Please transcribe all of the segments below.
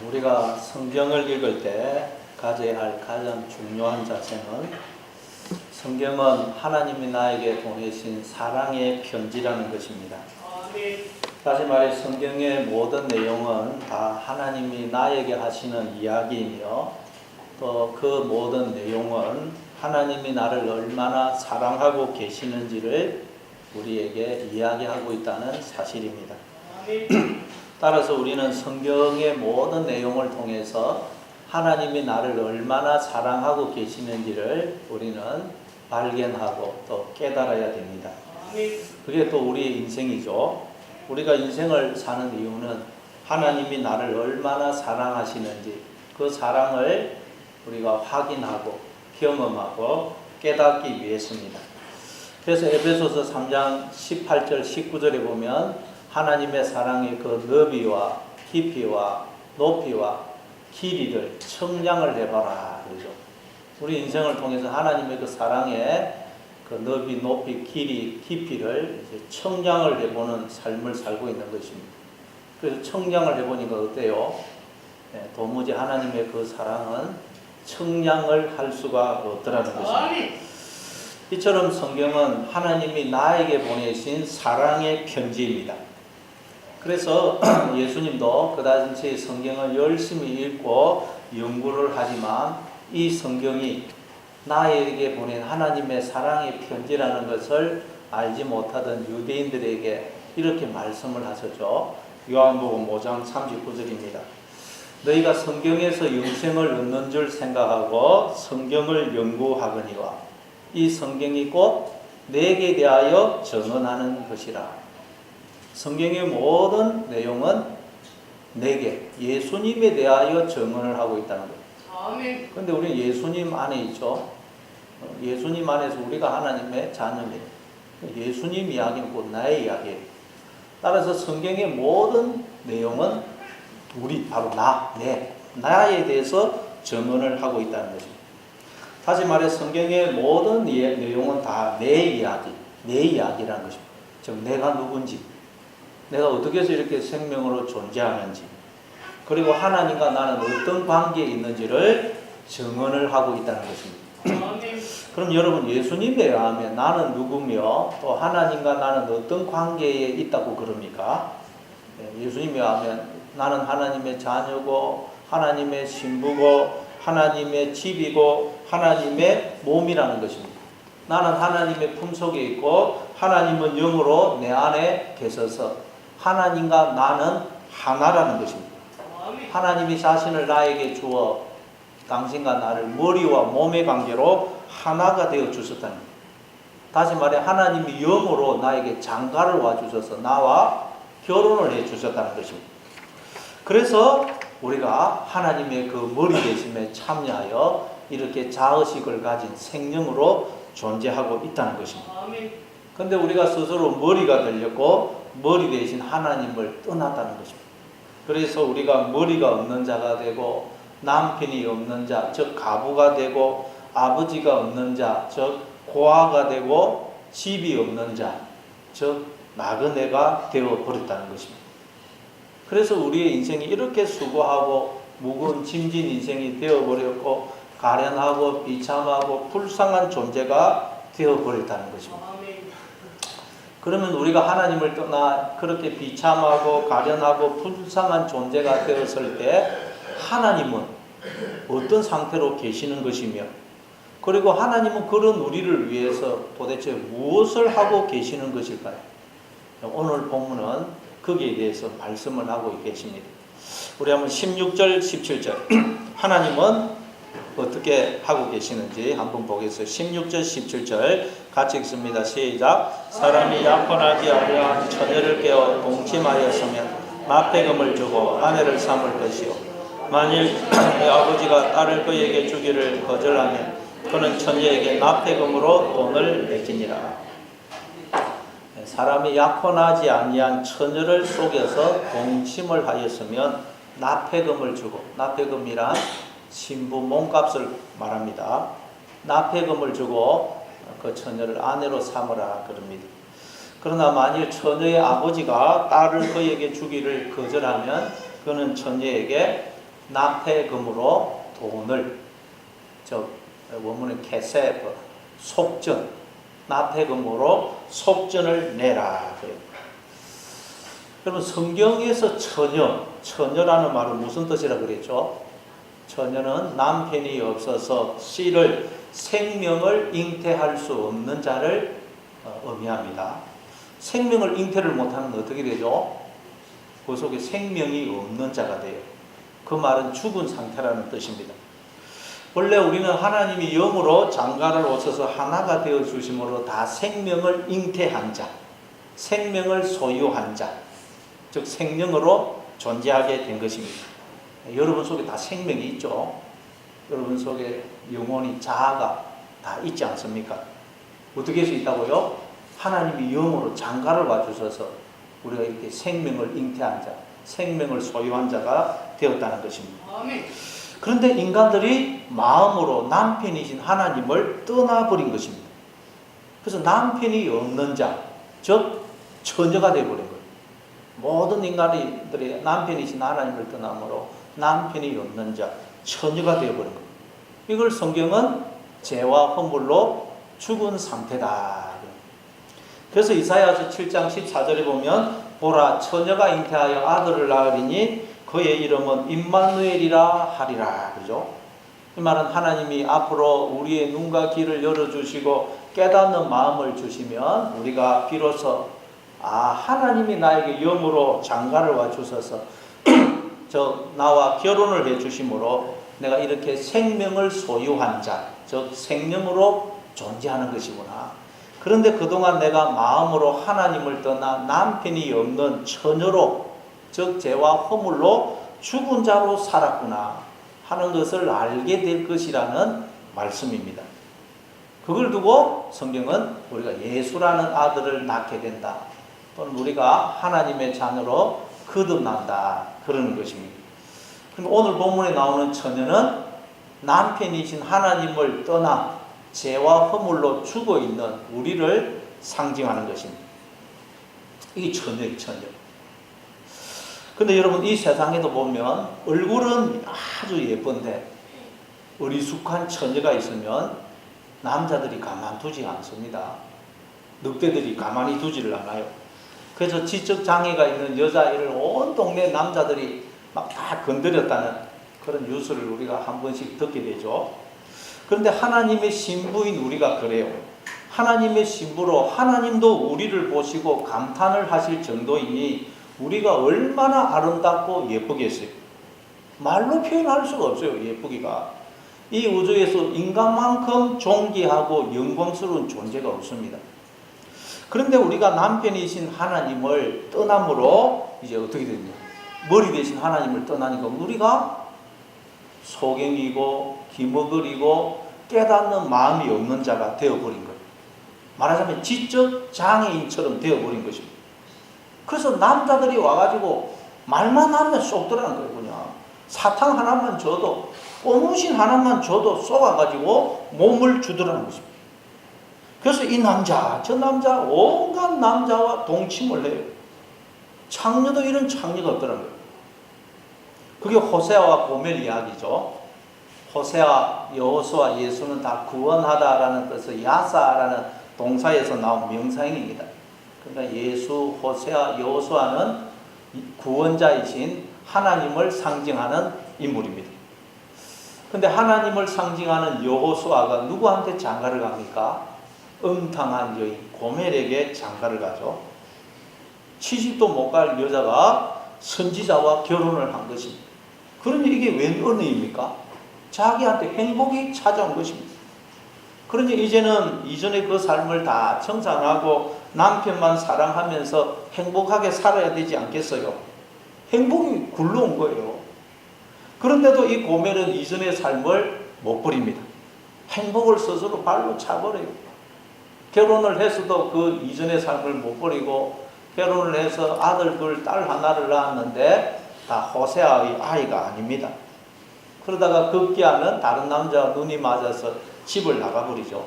우리가 성경을 읽을 때 가져야 할 가장 중요한 자세는 성경은 하나님이 나에게 보내신 사랑의 편지라는 것입니다. 다시 말해 성경의 모든 내용은 다 하나님이 나에게 하시는 이야기이며 또 그 모든 내용은 하나님이 나를 얼마나 사랑하고 계시는지를 우리에게 이야기하고 있다는 사실입니다. 따라서 우리는 성경의 모든 내용을 통해서 하나님이 나를 얼마나 사랑하고 계시는지를 우리는 발견하고 또 깨달아야 됩니다. 그게 또 우리의 인생이죠. 우리가 인생을 사는 이유는 하나님이 나를 얼마나 사랑하시는지 그 사랑을 우리가 확인하고 경험하고 깨닫기 위해서입니다. 그래서 에베소서 3장 18절 19절에 보면 하나님의 사랑의 그 너비와 깊이와 높이와 길이를 청량을 해봐라 그러죠. 우리 인생을 통해서 하나님의 그 사랑의 그 너비, 높이, 길이, 깊이를 이제 청량을 해보는 삶을 살고 있는 것입니다. 그래서 청량을 해보니까 어때요? 도무지 하나님의 그 사랑은 청량을 할 수가 없더라는 것입니다. 이처럼 성경은 하나님이 나에게 보내신 사랑의 편지입니다. 그래서 예수님도 그다지 성경을 열심히 읽고 연구를 하지만 이 성경이 나에게 보낸 하나님의 사랑의 편지라는 것을 알지 못하던 유대인들에게 이렇게 말씀을 하셨죠. 요한복음 5장 39절입니다. 너희가 성경에서 영생을 얻는 줄 생각하고 성경을 연구하거니와 이 성경이 곧 내게 대하여 증언하는 것이라. 성경의 모든 내용은 내게 예수님에 대하여 증언을 하고 있다는 거예요. 그런데 우리 예수님 안에 있죠. 예수님 안에서 우리가 하나님의 자녀입니다. 예수님 이야기는 곧 나의 이야기예요. 따라서 성경의 모든 내용은 우리 바로 나에 대해서 증언을 하고 있다는 것입니다. 다시 말해 성경의 모든 내용은 다 내 이야기라는 것입니다. 즉 내가 누군지, 내가 어떻게 해서 이렇게 생명으로 존재하는지, 그리고 하나님과 나는 어떤 관계에 있는지를 증언을 하고 있다는 것입니다. 그럼 여러분 예수님에 의하면 나는 누구며 또 하나님과 나는 어떤 관계에 있다고 그럽니까? 예수님에 의하면 나는 하나님의 자녀고 하나님의 신부고 하나님의 집이고 하나님의 몸이라는 것입니다. 나는 하나님의 품속에 있고 하나님은 영으로 내 안에 계셔서 하나님과 나는 하나라는 것입니다. 하나님이 자신을 나에게 주어 당신과 나를 머리와 몸의 관계로 하나가 되어 주셨다는 겁니다. 다시 말해 하나님이 영으로 나에게 장가를 와주셔서 나와 결혼을 해 주셨다는 것입니다. 그래서 우리가 하나님의 그 머리 되심에 참여하여 이렇게 자의식을 가진 생명으로 존재하고 있다는 것입니다. 그런데 우리가 스스로 머리가 되려고 머리 대신 하나님을 떠났다는 것입니다. 그래서 우리가 머리가 없는 자가 되고 남편이 없는 자, 즉 가부가 되고 아버지가 없는 자, 즉 고아가 되고 집이 없는 자, 즉 나그네가 되어버렸다는 것입니다. 그래서 우리의 인생이 이렇게 수고하고 무거운 짐진 인생이 되어버렸고 가련하고 비참하고 불쌍한 존재가 되어버렸다는 것입니다. 그러면 우리가 하나님을 떠나 그렇게 비참하고 가련하고 불쌍한 존재가 되었을 때 하나님은 어떤 상태로 계시는 것이며 그리고 하나님은 그런 우리를 위해서 도대체 무엇을 하고 계시는 것일까요? 오늘 본문은 거기에 대해서 말씀을 하고 계십니다. 우리 한번 16절 17절 하나님은 어떻게 하고 계시는지 한번 보겠어요. 16절 17절 같이 읽습니다. 시작. 사람이 약혼하지 아니한 처녀를 깨어 동침하였으면 납폐금을 주고 아내를 삼을 것이요 만일 아버지가 딸을 그에게 주기를 거절하면 그는 처녀에게 납폐금으로 돈을 내지니라. 사람이 약혼하지 아니한 처녀를 속여서 동침을 하였으면 납폐금을 주고, 납폐금이란 신부 몸값을 말합니다. 납폐금을 주고 그 처녀를 아내로 삼으라 그럽니다. 그러나 만일 처녀의 아버지가 딸을 그에게 주기를 거절하면 그는 처녀에게 나폐금으로 돈을, 원문은 케세프, 속전, 나폐금으로 속전을 내라. 여러분, 성경에서 처녀라는 말은 무슨 뜻이라 그랬죠? 처녀는 남편이 없어서 씨를, 생명을 잉태할 수 없는 자를 의미합니다. 생명을 잉태를 못하면 어떻게 되죠? 그 속에 생명이 없는 자가 돼요. 그 말은 죽은 상태라는 뜻입니다. 원래 우리는 하나님이 영으로 장가를 오셔서 하나가 되어 주심으로 다 생명을 잉태한 자, 생명을 소유한 자, 즉 생명으로 존재하게 된 것입니다. 여러분 속에 다 생명이 있죠. 여러분 속에 영혼이, 자아가 다 있지 않습니까? 어떻게 할 수 있다고요? 하나님이 영으로 장가를 와주셔서 우리가 이렇게 생명을 잉태한 자, 생명을 소유한 자가 되었다는 것입니다. 그런데 인간들이 마음으로 남편이신 하나님을 떠나버린 것입니다. 그래서 남편이 없는 자, 즉 처녀가 되어버린 거예요. 모든 인간들이 남편이신 하나님을 떠남으로 남편이 없는 자, 처녀가 되어버린 거예요. 이걸 성경은 죄와 허물로 죽은 상태다. 그래서 이사야서 7장 14절에 보면 보라, 처녀가 잉태하여 아들을 낳으리니 그의 이름은 임마누엘이라 하리라. 그죠? 이 말은 하나님이 앞으로 우리의 눈과 귀를 열어주시고 깨닫는 마음을 주시면 우리가 비로소 하나님이 나에게 영으로 장가를 와주셔서 나와 결혼을 해주심으로 내가 이렇게 생명을 소유한 자, 즉 생명으로 존재하는 것이구나. 그런데 그동안 내가 마음으로 하나님을 떠나 남편이 없는 처녀로, 즉 죄와 허물로 죽은 자로 살았구나 하는 것을 알게 될 것이라는 말씀입니다. 그걸 두고 성경은 우리가 예수라는 아들을 낳게 된다, 또는 우리가 하나님의 자녀로 거듭난다, 그러는 것입니다. 그럼 오늘 본문에 나오는 처녀는 남편이신 하나님을 떠나 죄와 허물로 죽어 있는 우리를 상징하는 것입니다. 이게 처녀예요, 처녀. 근데 여러분, 이 세상에도 보면 얼굴은 아주 예쁜데 어리숙한 처녀가 있으면 남자들이 가만두지 않습니다. 늑대들이 가만히 두지를 않아요. 그래서 지적 장애가 있는 여자아이를 온 동네 남자들이 막 다 건드렸다는 그런 뉴스를 우리가 한 번씩 듣게 되죠. 그런데 하나님의 신부인 우리가 그래요. 하나님의 신부로 하나님도 우리를 보시고 감탄을 하실 정도이니 우리가 얼마나 아름답고 예쁘겠어요. 말로 표현할 수가 없어요, 예쁘기가. 이 우주에서 인간만큼 존귀하고 영광스러운 존재가 없습니다. 그런데 우리가 남편이신 하나님을 떠남으로 이제 어떻게 되냐? 머리 대신 하나님을 떠나니까 우리가 소경이고 기머거리고 깨닫는 마음이 없는 자가 되어버린 거예요. 말하자면 지적 장애인처럼 되어버린 것입니다. 그래서 남자들이 와가지고 말만 하면 쏙들어가는 거예요. 그냥 사탕 하나만 줘도, 꼬무신 하나만 줘도 쏘아가지고 몸을 주더라는 것입니다. 그래서 이 남자 저 남자 온갖 남자와 동침을 해요. 창녀도 이런 창녀가 없더라고요. 그게 호세아와 고멜 이야기죠. 호세아, 여호수아, 예수는 다 구원하다라는 뜻의 야사라는 동사에서 나온 명사형입니다. 그러니까 예수, 호세아, 여호수아는 구원자이신 하나님을 상징하는 인물입니다. 그런데 하나님을 상징하는 여호수아가 누구한테 장가를 갑니까? 음탕한 여인 고멜에게 장가를 가죠. 70도 못 갈 여자가 선지자와 결혼을 한 것입니다. 그러니 이게 웬 은혜입니까? 자기한테 행복이 찾아온 것입니다. 그러니 이제는 이전의 그 삶을 다 청산하고 남편만 사랑하면서 행복하게 살아야 되지 않겠어요? 행복이 굴러온 거예요. 그런데도 이 고멜은 이전의 삶을 못 버립니다. 행복을 스스로 발로 차버려요. 결혼을 해서도 그 이전의 삶을 못 버리고 결혼을 해서 아들 둘, 딸 하나를 낳았는데 다 호세아의 아이가 아닙니다. 그러다가 급기야는 다른 남자와 눈이 맞아서 집을 나가버리죠.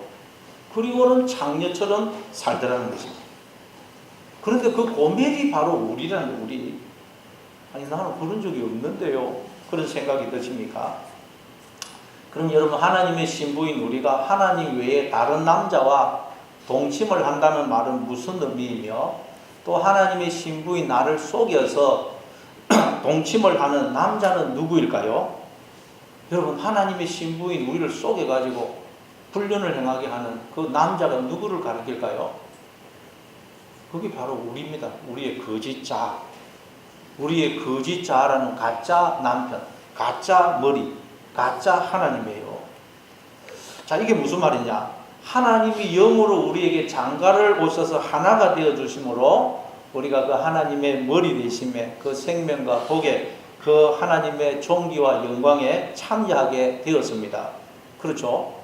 그리고는 창녀처럼 살더라는 것입니다. 그런데 그 고멜이 바로 우리라는 우리. 아니 나는 그런 적이 없는데요. 그런 생각이 드십니까? 그럼 여러분, 하나님의 신부인 우리가 하나님 외에 다른 남자와 동침을 한다는 말은 무슨 의미이며, 또 하나님의 신부인 나를 속여서 동침을 하는 남자는 누구일까요? 여러분, 하나님의 신부인 우리를 속여가지고 불륜을 행하게 하는 그 남자가 누구를 가리킬까요? 그게 바로 우리입니다. 우리의 거짓자. 우리의 거짓자라는 가짜 남편, 가짜 머리, 가짜 하나님이에요. 자, 이게 무슨 말이냐? 하나님이 영으로 우리에게 장가를 오셔서 하나가 되어 주심으로 우리가 그 하나님의 머리 되심에, 그 생명과 복에, 그 하나님의 존귀와 영광에 참여하게 되었습니다. 그렇죠?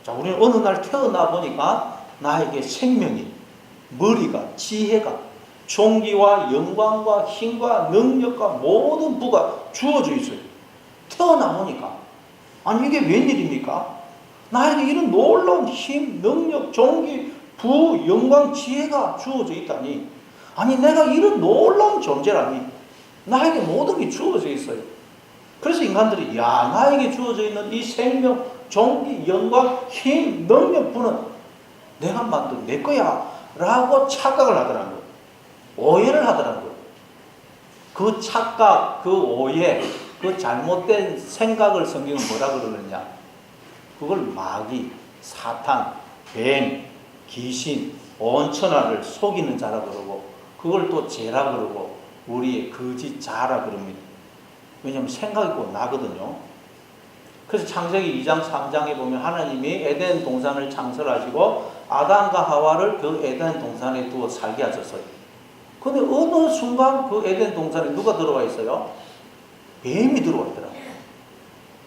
자, 우리는 어느 날 태어나 보니까 나에게 생명이, 머리가, 지혜가, 존귀와 영광과 힘과 능력과 모든 부가 주어져 있어요. 태어나 보니까. 아니, 이게 웬일입니까? 나에게 이런 놀라운 힘, 능력, 존귀, 부, 영광, 지혜가 주어져 있다니. 아니, 내가 이런 놀라운 존재라니. 나에게 모든 게 주어져 있어요. 그래서 인간들이, 야, 나에게 주어져 있는 이 생명, 존귀, 영광, 힘, 능력, 부는 내가 만든 내 거야 라고 착각을 하더라는 거예요. 오해를 하더라는 거예요. 그 착각, 그 오해, 그 잘못된 생각을 성경은 뭐라 그러느냐? 그걸 마귀, 사탄, 뱀, 귀신, 온천하를 속이는 자라 그러고, 그걸 또 죄라 그러고, 우리의 거짓 자라 그럽니다. 왜냐하면 생각이 곧 나거든요. 그래서 창세기 2장 3장에 보면 하나님이 에덴 동산을 창설하시고 아담과 하와를 그 에덴 동산에 두어 살게 하셨어요. 근데 어느 순간 그 에덴 동산에 누가 들어와 있어요? 뱀이 들어와 있더라고요.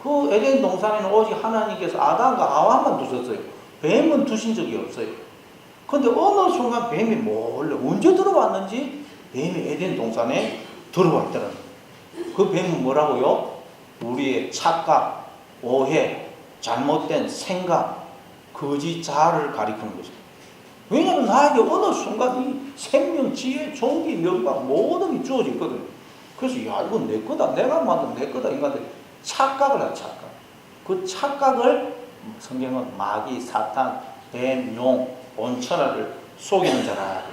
그 에덴 동산에는 오직 하나님께서 아담과 하와만 두셨어요. 뱀은 두신 적이 없어요. 근데 어느 순간 뱀이 몰래 언제 들어왔는지 뱀이 에덴 동산에 들어와 있더라고요. 그 뱀은 뭐라고요? 우리의 착각, 오해, 잘못된 생각, 거짓 자아를 가리키는 거죠. 왜냐하면 나에게 어느 순간 이 생명, 지혜, 존귀, 영광 모든 게 주어져 있거든요. 그래서 야, 이건 내 거다, 내가 만든 내 거다. 인간들이 착각을 한 착각. 그 착각을 성경은 마귀, 사탄, 뱀, 용, 온천하를 속이는 자라.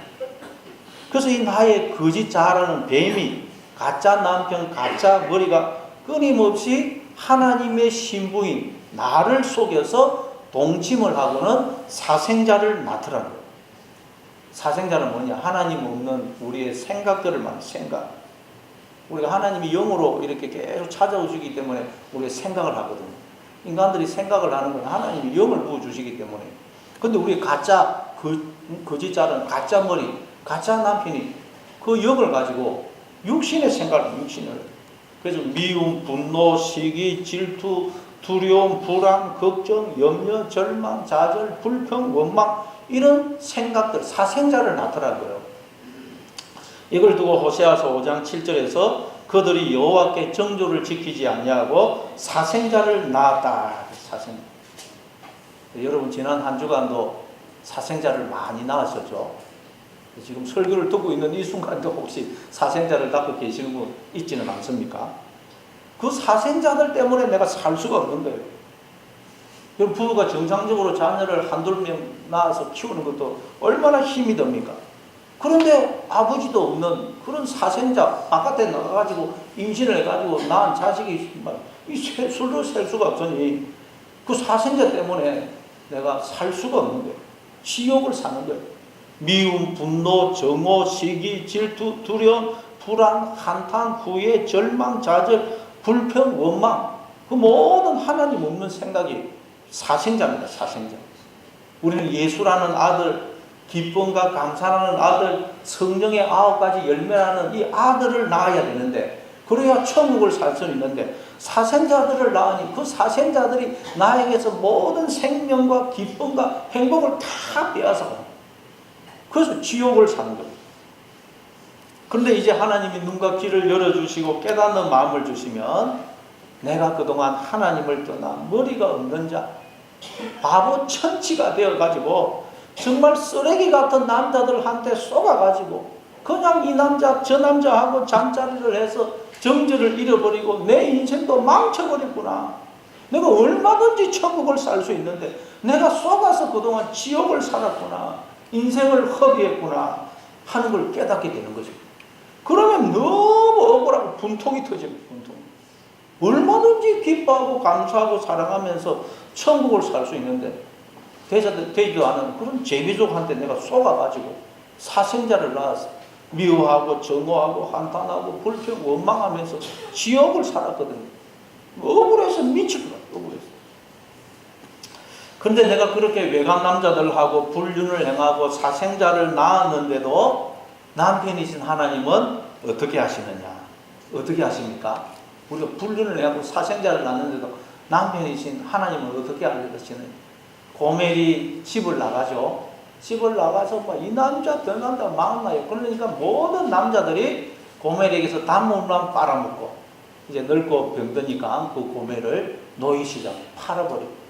그래서 이 나의 거짓 자아라는 뱀이, 가짜 남편, 가짜 머리가 끊임없이 하나님의 신부인 나를 속여서 동침을 하고는 사생자를 맡으라는 거예요. 사생자는 뭐냐? 하나님 없는 우리의 생각들을 맡는 생각. 우리가 하나님이 영으로 이렇게 계속 찾아오시기 때문에 우리가 생각을 하거든요. 인간들이 생각을 하는 건 하나님이 영을 부어주시기 때문에. 근데 우리 가짜, 거짓자는 가짜 머리, 가짜 남편이 그 영을 가지고 육신의 생각을, 육신을. 그래서 미움, 분노, 시기, 질투, 두려움, 불안, 걱정, 염려, 절망, 좌절, 불평, 원망, 이런 생각들, 사생자를 낳더라고요. 이걸 두고 호세아서 5장 7절에서 그들이 여호와께 정조를 지키지 아니하고 사생자를 낳았다. 사생자. 여러분, 지난 한 주간도 사생자를 많이 낳으셨죠? 지금 설교를 듣고 있는 이 순간도 혹시 사생자를 낳고 계시는 분 있지는 않습니까? 그 사생자들 때문에 내가 살 수가 없는 거예요. 그럼 부부가 정상적으로 자녀를 한두 명 낳아서 키우는 것도 얼마나 힘이 듭니까? 그런데 아버지도 없는 그런 사생자, 바깥에 나가가지고 임신을 해가지고 낳은 자식이 술로 셀 수가 없으니 그 사생자 때문에 내가 살 수가 없는 거예요. 지옥을 사는 거예요. 미움, 분노, 정오, 시기, 질투, 두려움, 불안, 한탄, 후회, 절망, 좌절, 불평, 원망, 그 모든 하나님 없는 생각이 사생자입니다. 사생자. 우리는 예수라는 아들, 기쁨과 감사라는 아들, 성령의 9가지 열매라는 이 아들을 낳아야 되는데, 그래야 천국을 살 수 있는데, 사생자들을 낳으니 그 사생자들이 나에게서 모든 생명과 기쁨과 행복을 다 빼앗아갑니다. 그래서 지옥을 사는 겁니다. 그런데 이제 하나님이 눈과 귀를 열어주시고 깨닫는 마음을 주시면, 내가 그동안 하나님을 떠나 머리가 없는 자, 바보 천치가 되어가지고 정말 쓰레기 같은 남자들한테 쏘가가지고 그냥 이 남자 저 남자하고 잠자리를 해서 정절을 잃어버리고 내 인생도 망쳐버렸구나. 내가 얼마든지 천국을 살 수 있는데 내가 속아서 그동안 지옥을 살았구나. 인생을 허비했구나 하는 걸 깨닫게 되는 거죠. 그러면 너무 억울하고 분통이 터집니다. 분통. 얼마든지 기뻐하고 감사하고 사랑하면서 천국을 살 수 있는데 되지도 않은 그런 제비족한테 내가 속아가지고 사생자를 낳아서 미워하고 정오하고 한탄하고 불평 원망하면서 지옥을 살았거든요. 억울해서 미치더라. 억울해서. 그런데 내가 그렇게 외간 남자들하고 불륜을 행하고 사생자를 낳았는데도 남편이신 하나님은 어떻게 하시느냐? 어떻게 하십니까? 우리가 불륜을 행하고 사생자를 낳았는데도 남편이신 하나님은 어떻게 하시느냐? 고멜이 집을 나가죠. 집을 나가서 이 남자 저 남자 만나요. 그러니까 모든 남자들이 고멜에게서 단물만 빨아먹고 이제 늙고 병드니까 그 고멜을 노예시장 팔아버리고.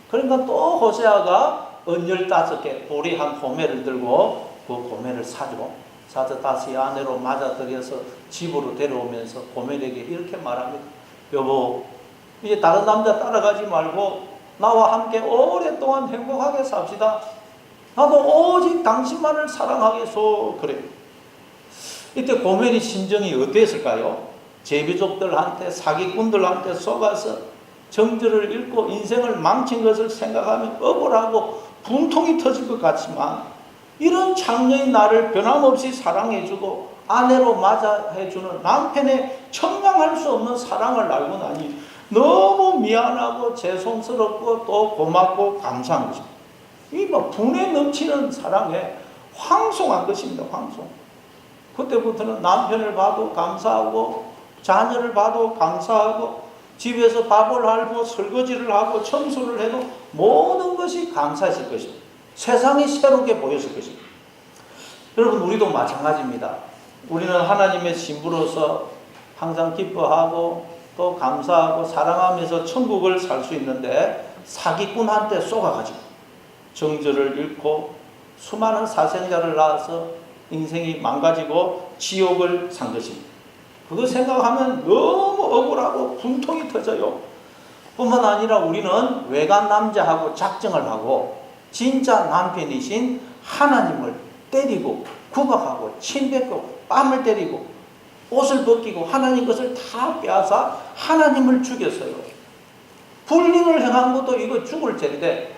그러니까 또 호세아가 은 15개 보리한 고멜을 들고 그 고멜을 사죠. 사서 다시 아내로 맞아들여서 집으로 데려오면서 고멜에게 이렇게 말합니다. 여보, 이제 다른 남자 따라가지 말고 나와 함께 오랫동안 행복하게 삽시다. 나도 오직 당신만을 사랑하겠소. 그래요. 이때 고멜이 심정이 어땠을까요? 제비족들한테 사기꾼들한테 속아서 정절을 잃고 인생을 망친 것을 생각하면 억울하고 분통이 터질 것 같지만 이런 장녀의 나를 변함없이 사랑해주고 아내로 맞아해주는 남편의 청량할 수 없는 사랑을 알고 나니 너무 미안하고 죄송스럽고 또 고맙고 감사한 것입니다. 이 분에 넘치는 사랑에 황송한 것입니다. 황송. 그때부터는 남편을 봐도 감사하고 자녀를 봐도 감사하고 집에서 밥을 하고 설거지를 하고 청소를 해도 모든 것이 감사했을 것입니다. 세상이 새롭게 보였을 것입니다. 여러분, 우리도 마찬가지입니다. 우리는 하나님의 신부로서 항상 기뻐하고 또 감사하고 사랑하면서 천국을 살 수 있는데 사기꾼한테 속아가지고 정절을 잃고 수많은 사생자를 낳아서 인생이 망가지고 지옥을 산 것입니다. 그거 생각하면 너무 억울하고 분통이 터져요. 뿐만 아니라 우리는 외간 남자하고 작정을 하고 진짜 남편이신 하나님을 때리고 구박하고 침뱉고 뺨을 때리고 옷을 벗기고 하나님 것을 다 빼앗아 하나님을 죽였어요. 불륜을 행한 것도 이거 죽을 죄인데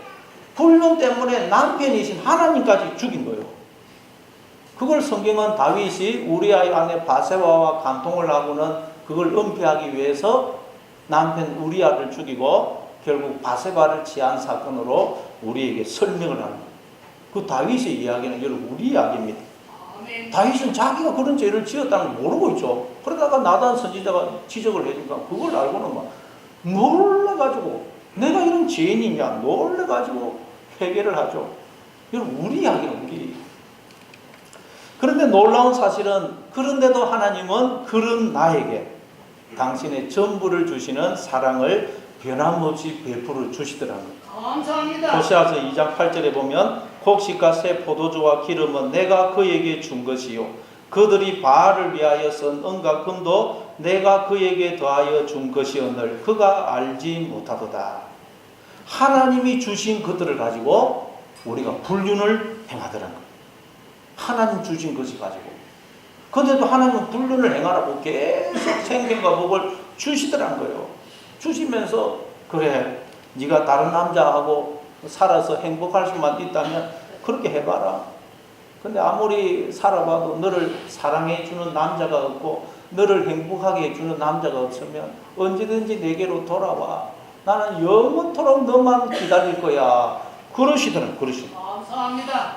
불륜 때문에 남편이신 하나님까지 죽인 거예요. 그걸 성경은 다윗이 우리아의 아내 바세바와 간통을 하고는 그걸 은폐하기 위해서 남편 우리아를 죽이고 결국 바세바를 치한 사건으로 우리에게 설명을 하는 거예요. 그 다윗의 이야기는 여러분 우리 이야기입니다. 다윗은 자기가 그런 죄를 지었다는 걸 모르고 있죠. 그러다가 나단 선지자가 지적을 해주니까 그걸 알고는 막 놀라가지고 내가 이런 죄인이냐 놀라가지고 회개를 하죠. 여러분 우리 이야기는 우리. 그런데 놀라운 사실은 그런데도 하나님은 그런 나에게 당신의 전부를 주시는 사랑을 변함없이 베풀어 주시더라고요. 감사합니다. 호세아서 2장 8절에 보면 곡식과 새 포도주와 기름은 내가 그에게 준 것이요 그들이 바알을 위하여 쓴 은과 금도 내가 그에게 더하여 준 것이오늘 그가 알지 못하도다. 하나님이 주신 것들을 가지고 우리가 불륜을 행하더라는 거예요. 하나님 주신 것이 가지고. 그런데도 하나님은 불륜을 행하라고 계속 생명과 복을 주시더란 거예요. 주시면서 그래 네가 다른 남자하고 살아서 행복할 수만 있다면 그렇게 해봐라. 근데 아무리 살아봐도 너를 사랑해주는 남자가 없고 너를 행복하게 해주는 남자가 없으면 언제든지 내게로 돌아와. 나는 영원토록 너만 기다릴 거야. 그러시더라고요. 감사합니다.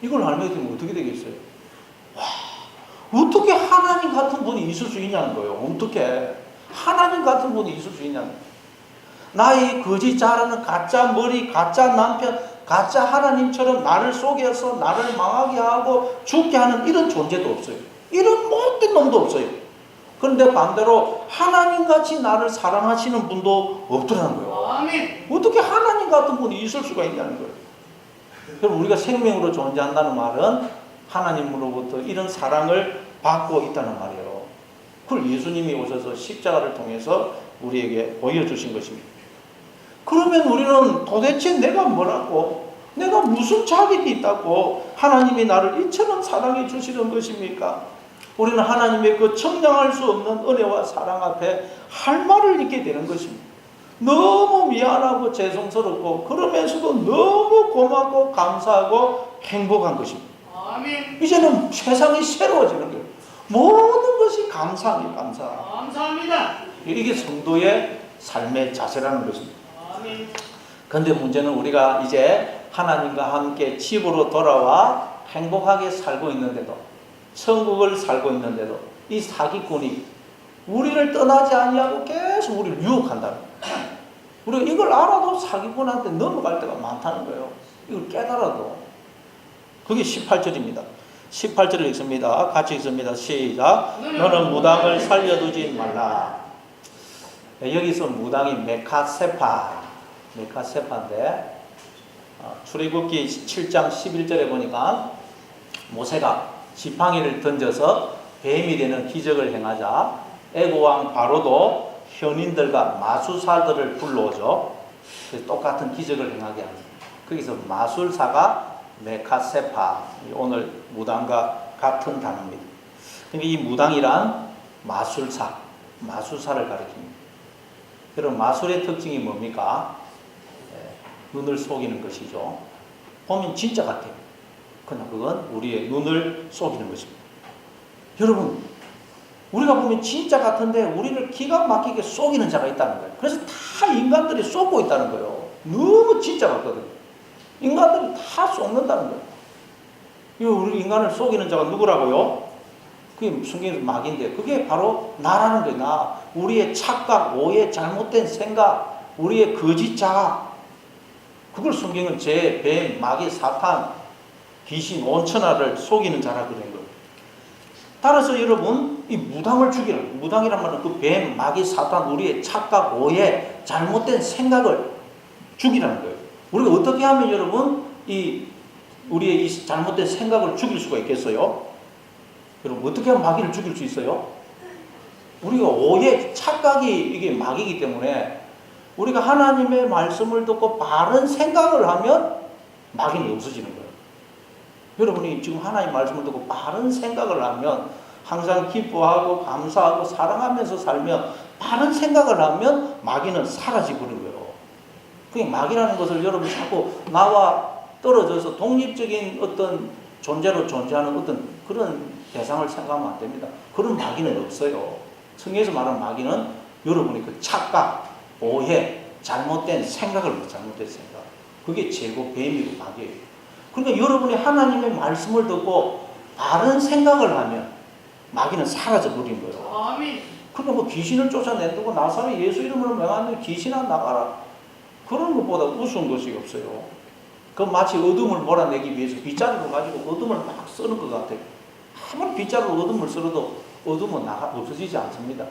이걸 알게 되면 어떻게 되겠어요? 와, 어떻게 하나님 같은 분이 있을 수 있냐는 거예요. 어떻게 하나님 같은 분이 있을 수 있냐는 거예요. 나의 거짓 잘하는 가짜 머리, 가짜 남편, 가짜 하나님처럼 나를 속여서 나를 망하게 하고 죽게 하는 이런 존재도 없어요. 이런 못된 놈도 없어요. 그런데 반대로 하나님같이 나를 사랑하시는 분도 없더라는 거예요. 아멘. 어떻게 하나님 같은 분이 있을 수가 있냐는 거예요. 그럼 우리가 생명으로 존재한다는 말은 하나님으로부터 이런 사랑을 받고 있다는 말이에요. 그걸 예수님이 오셔서 십자가를 통해서 우리에게 보여주신 것입니다. 그러면 우리는 도대체 내가 뭐라고, 내가 무슨 자격이 있다고 하나님이 나를 이처럼 사랑해 주시는 것입니까? 우리는 하나님의 그 청량할 수 없는 은혜와 사랑 앞에 할 말을 잃게 되는 것입니다. 너무 미안하고 죄송스럽고 그러면서도 너무 고맙고 감사하고 행복한 것입니다. 아멘. 이제는 세상이 새로워지는 거예요. 모든 것이 감사합니다. 감사합니다. 이게 성도의 삶의 자세라는 것입니다. 아멘. 그런데 문제는 우리가 이제 하나님과 함께 집으로 돌아와 행복하게 살고 있는데도, 천국을 살고 있는데도 이 사기꾼이 우리를 떠나지 아니하고 계속 우리를 유혹한다는 거예요. 우리가 이걸 알아도 사기꾼한테 넘어갈 때가 많다는 거예요. 이걸 깨달아도. 그게 18절입니다. 18절을 읽습니다. 같이 읽습니다. 시작. 너는 무당을 살려두지 말라. 여기서 무당이 메카세파인데 출애굽기 7장 11절에 보니까 모세가 지팡이를 던져서 뱀이 되는 기적을 행하자 애국왕 바로도 현인들과 마술사들을 불러오죠. 똑같은 기적을 행하게 합니다. 거기서 마술사가 메카세파, 오늘 무당과 같은 단어입니다. 그러니까 이 무당이란 마술사를 가리킵니다. 여러분, 마술의 특징이 뭡니까? 눈을 속이는 것이죠. 보면 진짜 같아요. 그러나 그건 우리의 눈을 속이는 것입니다. 여러분, 우리가 보면 진짜 같은데 우리를 기가 막히게 속이는 자가 있다는 거예요. 그래서 다 인간들이 속고 있다는 거예요. 너무 진짜 같거든요. 인간들이 다 속는다는 거예요. 이 우리 인간을 속이는 자가 누구라고요? 그게 성경에서 마귀인데 그게 바로 나라는 거예요. 나. 우리의 착각, 오해, 잘못된 생각, 우리의 거짓 자아. 그걸 성경은 뱀, 마귀, 사탄, 귀신, 온천하를 속이는 자라 그런 거예요. 따라서 여러분, 이 무당을 죽이는, 무당이란 말은 그 뱀, 마귀, 사탄, 우리의 착각, 오해, 잘못된 생각을 죽이라는 거예요. 우리가 어떻게 하면 여러분, 우리의 이 잘못된 생각을 죽일 수가 있겠어요? 여러분, 어떻게 하면 마귀를 죽일 수 있어요? 우리가 오해, 착각이 이게 마귀이기 때문에 우리가 하나님의 말씀을 듣고 바른 생각을 하면 마귀는 없어지는 거예요. 여러분이 지금 하나님 말씀을 듣고 바른 생각을 하면 항상 기뻐하고 감사하고 사랑하면서 살면 바른 생각을 하면 마귀는 사라지버린 거예요. 그게 마귀라는 것을 여러분 자꾸 나와 떨어져서 독립적인 어떤 존재로 존재하는 어떤 그런 대상을 생각하면 안 됩니다. 그런 마귀는 없어요. 성경에서 말하는 마귀는 여러분이 그 착각, 오해, 잘못된 생각을 잘못된 생각. 그게 제고 뱀이고 마귀예요. 그러니까 여러분이 하나님의 말씀을 듣고 바른 생각을 하면 마귀는 사라져 버린 거예요. 아멘. 그러니까 뭐 귀신을 쫓아낸다고 나사렛 예수 이름으로 명하는 귀신아 나가라. 그런 것보다 우스운 것이 없어요. 그 마치 어둠을 몰아내기 위해서 빗자루를 가지고 어둠을 막 쓰는 것 같아요. 아무리 빗자루로 어둠을 쓸어도 어둠은 없어지지 않습니다.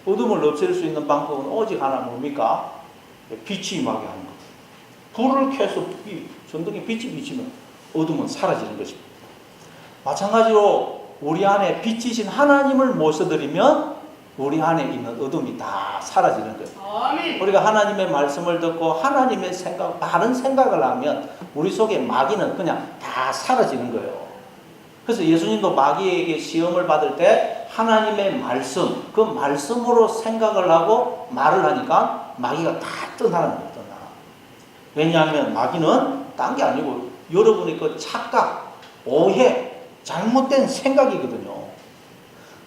어둠을 없앨 수 있는 방법은 오직 하나 뭡니까? 빛이 임하게 하는 것. 불을 켜서 전등에 빛이 비치면 어둠은 사라지는 것입니다. 마찬가지로 우리 안에 빛이신 하나님을 모셔드리면 우리 안에 있는 어둠이 다 사라지는 거예요. 아멘. 우리가 하나님의 말씀을 듣고 하나님의 생각, 바른 생각을 하면 우리 속에 마귀는 그냥 다 사라지는 거예요. 그래서 예수님도 마귀에게 시험을 받을 때 하나님의 말씀, 그 말씀으로 생각을 하고 말을 하니까 마귀가 다 떠나는 거예요. 떠나. 왜냐하면 마귀는 딴 게 아니고 여러분의 그 착각, 오해, 잘못된 생각이거든요.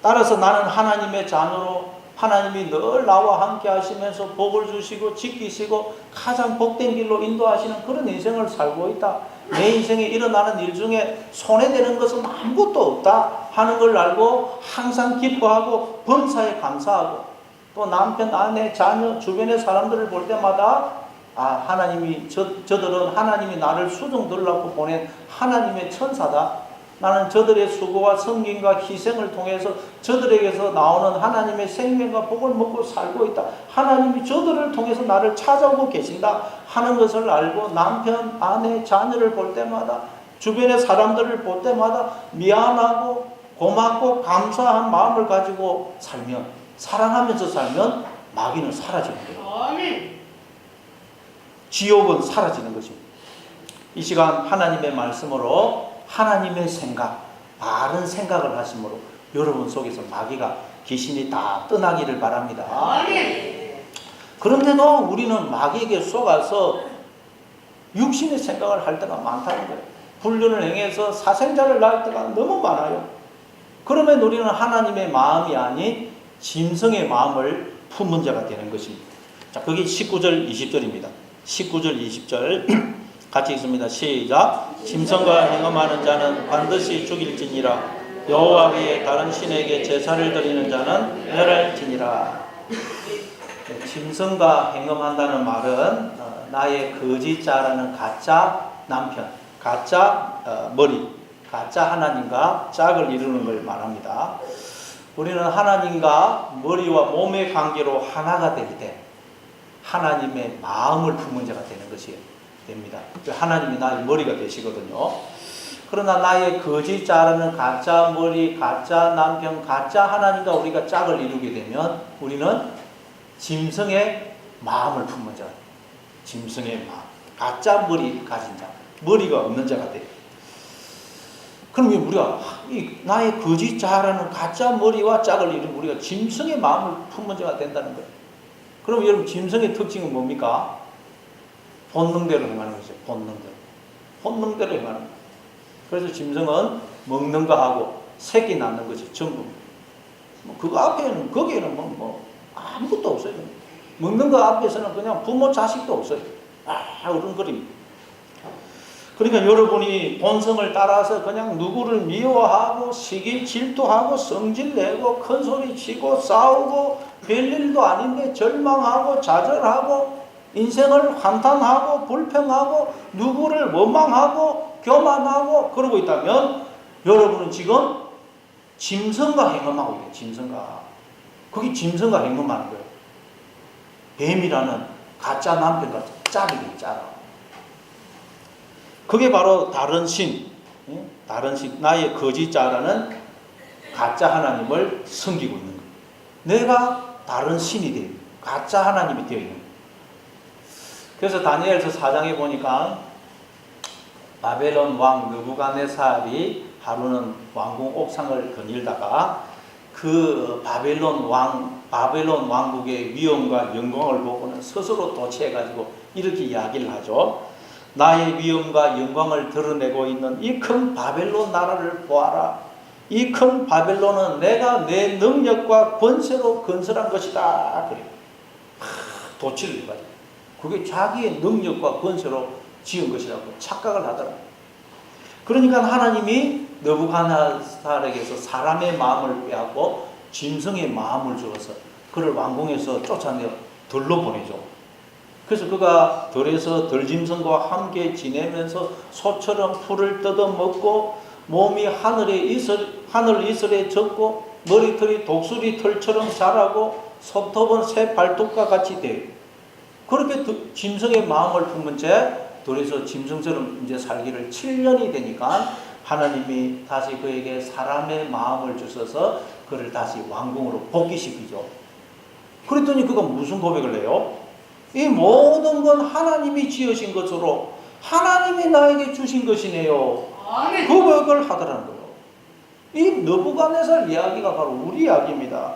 따라서 나는 하나님의 자녀로 하나님이 늘 나와 함께 하시면서 복을 주시고 지키시고 가장 복된 길로 인도하시는 그런 인생을 살고 있다. 내 인생에 일어나는 일 중에 손해되는 것은 아무것도 없다 하는 걸 알고 항상 기뻐하고 범사에 감사하고 또 남편, 아내, 자녀, 주변의 사람들을 볼 때마다 하나님이 저들은 하나님이 나를 수종 들으려고 보낸 하나님의 천사다. 나는 저들의 수고와 섬김과 희생을 통해서 저들에게서 나오는 하나님의 생명과 복을 먹고 살고 있다. 하나님이 저들을 통해서 나를 찾아오고 계신다 하는 것을 알고 남편, 아내, 자녀를 볼 때마다 주변의 사람들을 볼 때마다 미안하고 고맙고 감사한 마음을 가지고 살면, 사랑하면서 살면 마귀는 사라지는 거예요. 아멘. 지옥은 사라지는 것입니다. 이 시간 하나님의 말씀으로 하나님의 생각, 바른 생각을 하심으로 여러분 속에서 마귀가 귀신이 다 떠나기를 바랍니다. 아멘. 그런데도 우리는 마귀에게 속아서 육신의 생각을 할 때가 많다는 거예요. 불륜을 행해서 사생자를 낳을 때가 너무 많아요. 그러면 우리는 하나님의 마음이 아닌 짐승의 마음을 품은 자가 되는 것입니다. 자, 그게 19절 20절입니다. 19절 20절 같이 읽습니다. 시작. 짐승과 행음하는 자는 반드시 죽일지니라. 여호와께 다른 신에게 제사를 드리는 자는 멸할지니라. 짐승과 행음한다는 말은 나의 거짓자라는 가짜 남편, 가짜 머리, 가짜 하나님과 짝을 이루는 걸 말합니다. 우리는 하나님과 머리와 몸의 관계로 하나가 될 때 하나님의 마음을 품은 자가 되는 것이 됩니다. 하나님이 나의 머리가 되시거든요. 그러나 나의 거짓자라는 가짜 머리, 가짜 남편, 가짜 하나님과 우리가 짝을 이루게 되면 우리는 짐승의 마음을 품은 자, 짐승의 마음, 가짜 머리 가진 자, 머리가 없는 자가 돼요. 그러면 우리가 나의 거짓자라는 가짜 머리와 짝을 이루면 우리가 짐승의 마음을 품은 자가 된다는 거예요. 그럼 여러분 짐승의 특징은 뭡니까? 본능대로 행하는 것이죠. 본능대로 행하는 거예요. 그래서 짐승은 먹는 거 하고 새끼 낳는 것이 전부. 그거 앞에는 거기에는 아무것도 없어요. 먹는 거 앞에서는 그냥 부모 자식도 없어요. 어른거립니다. 그러니까 여러분이 본성을 따라서 그냥 누구를 미워하고 시기 질투하고 성질내고 큰소리 치고 싸우고 별일도 아닌데 절망하고 좌절하고 인생을 한탄하고 불평하고 누구를 원망하고 교만하고 그러고 있다면 여러분은 지금 짐승과 행음하고 있어요. 짐승과. 그게 짐승과 행음하는 거예요. 뱀이라는 가짜 남편과 짝이에요. 짝. 그게 바로 다른 신, 나의 거짓자라는 가짜 하나님을 섬기고 있는 거예요. 내가 다른 신이 되어 있는 거예요. 가짜 하나님이 되어 있는 거예요. 그래서 다니엘서 4장에 보니까 바벨론 왕 느부갓네살이 하루는 왕궁 옥상을 거닐다가 그 바벨론 왕국의 위엄과 영광을 보고는 스스로 도취해가지고 이렇게 이야기를 하죠. 나의 위엄과 영광을 드러내고 있는 이 큰 바벨론 나라를 보아라. 이 큰 바벨론은 내가 내 능력과 권세로 건설한 것이다. 그래요. 도취를 해가지고. 그게 자기의 능력과 권세로 지은 것이라고 착각을 하더라고요. 그러니까 하나님이 느부갓네살에게서 사람의 마음을 빼앗고 짐승의 마음을 주어서 그를 왕궁에서 쫓아내어 들로 보내죠. 그래서 그가 들에서 들짐승과 함께 지내면서 소처럼 풀을 뜯어먹고 몸이 하늘 이슬에 젖고 머리털이 독수리 털처럼 자라고 손톱은 새 발톱과 같이 돼요. 그렇게 짐승의 마음을 품은 채 들에서 짐승처럼 이제 살기를 7년이 되니까 하나님이 다시 그에게 사람의 마음을 주셔서 그를 다시 왕궁으로 복귀시키죠. 그랬더니 그가 무슨 고백을 해요? 이 모든 건 하나님이 지으신 것으로 하나님이 나에게 주신 것이네요. 아멘. 고백을 하더라는 거예요. 이 느부갓네살 이야기가 바로 우리 이야기입니다.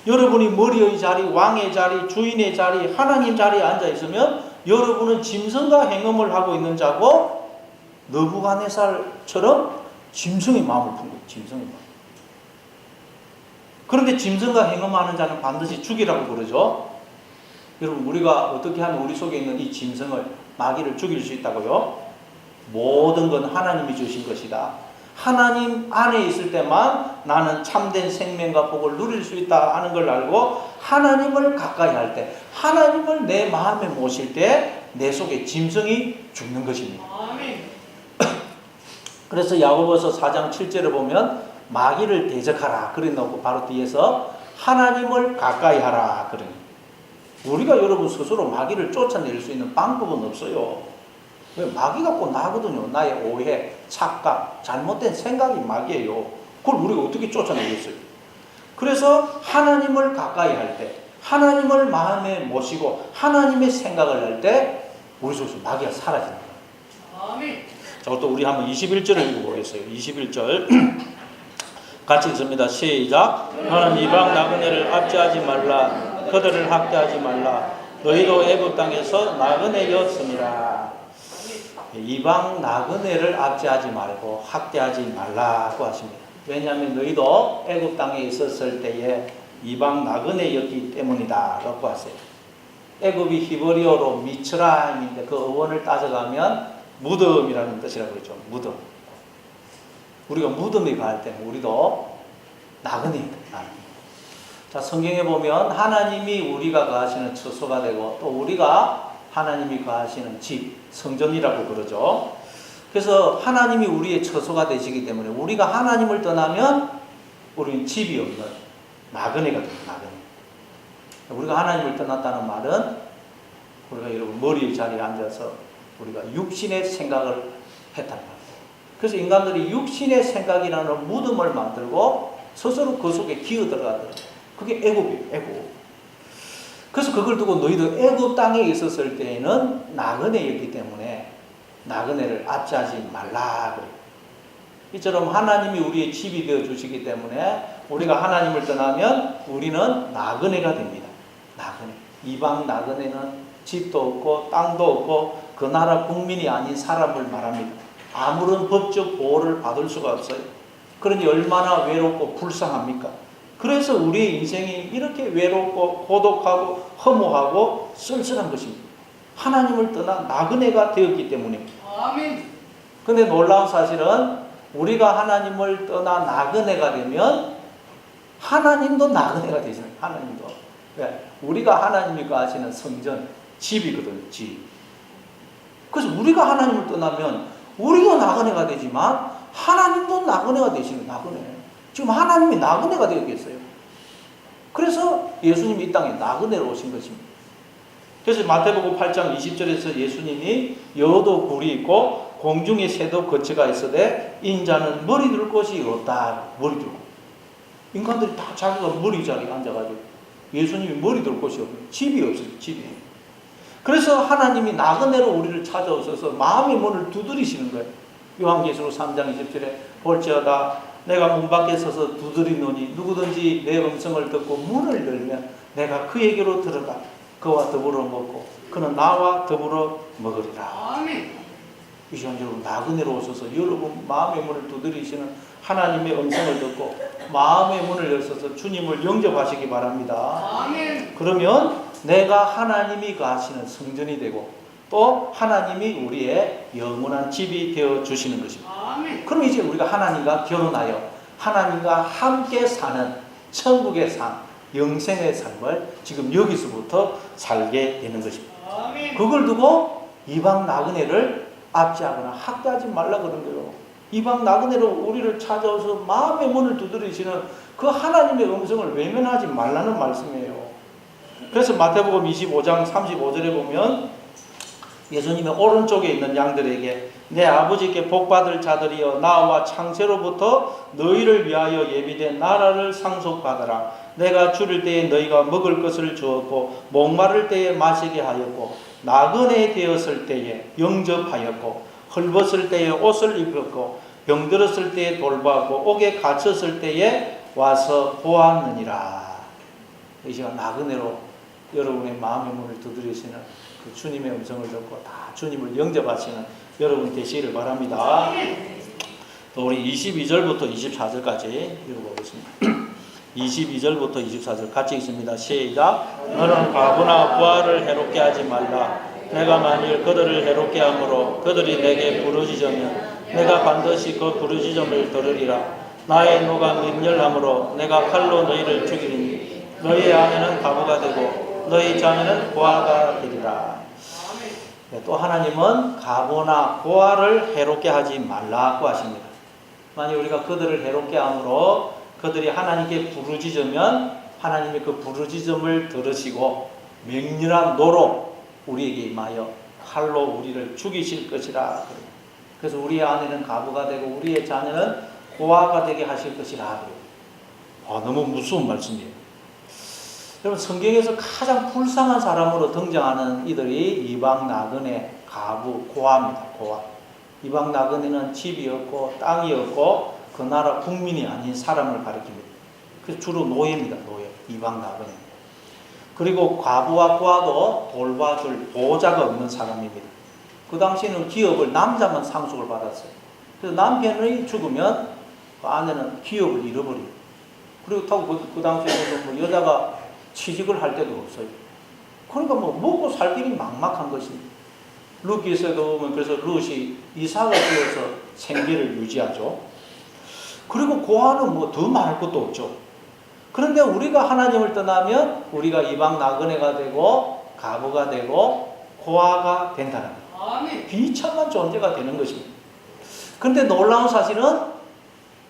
여러분이 머리의 자리, 왕의 자리, 주인의 자리, 하나님 자리에 앉아 있으면 여러분은 짐승과 행음을 하고 있는 자고 느부갓네살처럼 짐승의 마음을 푼 거예요. 짐승의 마음. 그런데 짐승과 행음하는 자는 반드시 죽이라고 그러죠. 여러분 우리가 어떻게 하면 우리 속에 있는 이 짐승을 마귀를 죽일 수 있다고요? 모든 건 하나님이 주신 것이다. 하나님 안에 있을 때만 나는 참된 생명과 복을 누릴 수 있다 하는 걸 알고 하나님을 가까이 할 때, 하나님을 내 마음에 모실 때 내 속에 짐승이 죽는 것입니다. 아멘. 그래서 야고보서 4장 7절에 보면 마귀를 대적하라 그래 놓고 바로 뒤에서 하나님을 가까이 하라 그래. 우리가 여러분 스스로 마귀를 쫓아낼 수 있는 방법은 없어요. 왜? 마귀가 꼭 나거든요. 나의 오해, 착각, 잘못된 생각이 마귀예요. 그걸 우리가 어떻게 쫓아내겠어요? 그래서 하나님을 가까이 할 때, 하나님을 마음에 모시고 하나님의 생각을 할 때 우리 속에서 마귀가 사라지는 거예요. 아멘. 자, 또 우리 한번 21절을 읽어보겠어요. 21절 같이 읽습니다. 시작. 너는 이방 나그네를 압제하지 말라. 그들을 학대하지 말라. 너희도 애굽 땅에서 나그네였습니다. 이방 나그네를 압제하지 말고 학대하지 말라고 하십니다. 왜냐하면 너희도 애굽 땅에 있었을 때에 이방 나그네였기 때문이다 라고 하세요. 애굽이 히브리어로 미츠라임인데 그 어원을 따져가면 무덤이라는 뜻이라고 그러죠. 무덤. 우리가 무덤에 갈 때는 우리도 나그네입니다. 자, 성경에 보면 하나님이 우리가 거하시는 처소가 되고 또 우리가 하나님이 거하시는 집, 성전이라고 그러죠. 그래서 하나님이 우리의 처소가 되시기 때문에 우리가 하나님을 떠나면 우리는 집이 없는 나그네가 됩니다. 나그네. 우리가 하나님을 떠났다는 말은 우리가 여러분 머리 자리에 앉아서 우리가 육신의 생각을 했단 말이에요. 그래서 인간들이 육신의 생각이라는 무덤을 만들고 스스로 그 속에 기어 들어가더라고요. 그게 애굽이에요. 애굽. 그래서 그걸 두고 너희도 애굽 땅에 있었을 때에는 나그네였기 때문에 나그네를 압제하지 말라 그래요. 이처럼 하나님이 우리의 집이 되어 주시기 때문에 우리가 하나님을 떠나면 우리는 나그네가 됩니다. 나그네. 이방 나그네는 집도 없고 땅도 없고 그 나라 국민이 아닌 사람을 말합니다. 아무런 법적 보호를 받을 수가 없어요. 그러니 얼마나 외롭고 불쌍합니까? 그래서 우리의 인생이 이렇게 외롭고 고독하고 허무하고 쓸쓸한 것입니다. 하나님을 떠나 나그네가 되었기 때문입니다. 아멘. 근데 놀라운 사실은 우리가 하나님을 떠나 나그네가 되면 하나님도 나그네가 되잖아요. 하나님도. 왜? 우리가 하나님이 거하시는 성전, 집이거든요. 집. 그래서 우리가 하나님을 떠나면 우리도 나그네가 되지만 하나님도 나그네가 되시는 나그네. 지금 하나님이 나그네가 되었겠어요. 그래서 예수님이 이 땅에 나그네로 오신 것입니다. 그래서 마태복음 8장 20절에서 예수님이 여도 굴이 있고 공중에 새도 거처가 있으되 인자는 머리 둘 곳이 없다. 머리 둘 곳. 인간들이 다 자기가 머리 자리에 앉아가지고 예수님이 머리 둘 곳이 없어요. 집이 없어요. 집이. 그래서 하나님이 나그네로 우리를 찾아오셔서 마음의 문을 두드리시는 거예요. 요한계시록 3장 20절에 볼지어다 내가 문 밖에 서서 두드리노니 누구든지 내 음성을 듣고 문을 열면 내가 그에게로 들어가 그와 더불어 먹고 그는 나와 더불어 먹으리라. 아멘. 이 시간 여러분 나그네로 오셔서 여러분 마음의 문을 두드리시는 하나님의 음성을 듣고 마음의 문을 여셔서 주님을 영접하시기 바랍니다. 아멘. 그러면 내가 하나님이 거하시는 성전이 되고 또 하나님이 우리의 영원한 집이 되어 주시는 것입니다. 아멘. 그럼 이제 우리가 하나님과 결혼하여 하나님과 함께 사는 천국의 삶, 영생의 삶을 지금 여기서부터 살게 되는 것입니다. 아멘. 그걸 두고 이방 나그네를 압제하거나 학대하지 말라 그런 거예요. 이방 나그네로 우리를 찾아오서 마음의 문을 두드리시는 그 하나님의 음성을 외면하지 말라는 말씀이에요. 그래서 마태복음 25장 35절에 보면 예수님의 오른쪽에 있는 양들에게 내 아버지께 복받을 자들이여 나와 창세로부터 너희를 위하여 예비된 나라를 상속받으라. 내가 줄일 때에 너희가 먹을 것을 주었고 목마를 때에 마시게 하였고 나그네 되었을 때에 영접하였고 헐벗을 때에 옷을 입혔고 병들었을 때에 돌보았고 옥에 갇혔을 때에 와서 보았느니라. 이 시간 나그네로 여러분의 마음의 문을 두드리시는 그 주님의 음성을 듣고 다 주님을 영접하시는 여러분 되시기를 바랍니다. 또 우리 22절부터 24절까지 읽어보겠습니다. 22절부터 24절 같이 읽습니다. 시작. 너는 과부나 부하를 해롭게 하지 말라. 내가 만일 그들을 해롭게 함으로 그들이 내게 부르짖으면 내가 반드시 그 부르짖음을 들으리라. 나의 노가 맹렬함으로 내가 칼로 너희를 죽이리니 너희 아내는 과부가 되고 너희 자녀는 고아가 되리라. 또 하나님은 과부나 고아를 해롭게 하지 말라고 하십니다. 만약 우리가 그들을 해롭게 함으로 그들이 하나님께 부르짖으면 하나님이 그 부르짖음을 들으시고 맹렬한 노로 우리에게 임하여 칼로 우리를 죽이실 것이라. 그래서 우리의 아내는 과부가 되고 우리의 자녀는 고아가 되게 하실 것이라. 너무 무서운 말씀이에요. 여러분, 성경에서 가장 불쌍한 사람으로 등장하는 이들이 이방 나그네, 가부, 고아입니다. 고아. 이방 나그네는 집이 없고 땅이 없고 그 나라 국민이 아닌 사람을 가리킵니다. 그래서 주로 노예입니다. 노예. 이방 나그네. 그리고 과부와 고아도 돌봐줄 보호자가 없는 사람입니다. 그 당시에는 기업을 남자만 상속을 받았어요. 그래서 남편이 죽으면 그 아내는 기업을 잃어버려요. 그리고 그 당시에는 여자가 취직을 할 데도 없어요. 그러니까 먹고 살 길이 막막한 것입니다. 룻기에서도 보면 그래서 룻이 이삭을 지어서 생계를 유지하죠. 그리고 고아는 더 말할 것도 없죠. 그런데 우리가 하나님을 떠나면 우리가 이방 나그네가 되고 가부가 되고 고아가 된다는 거예요. 비참한 존재가 되는 것입니다. 그런데 놀라운 사실은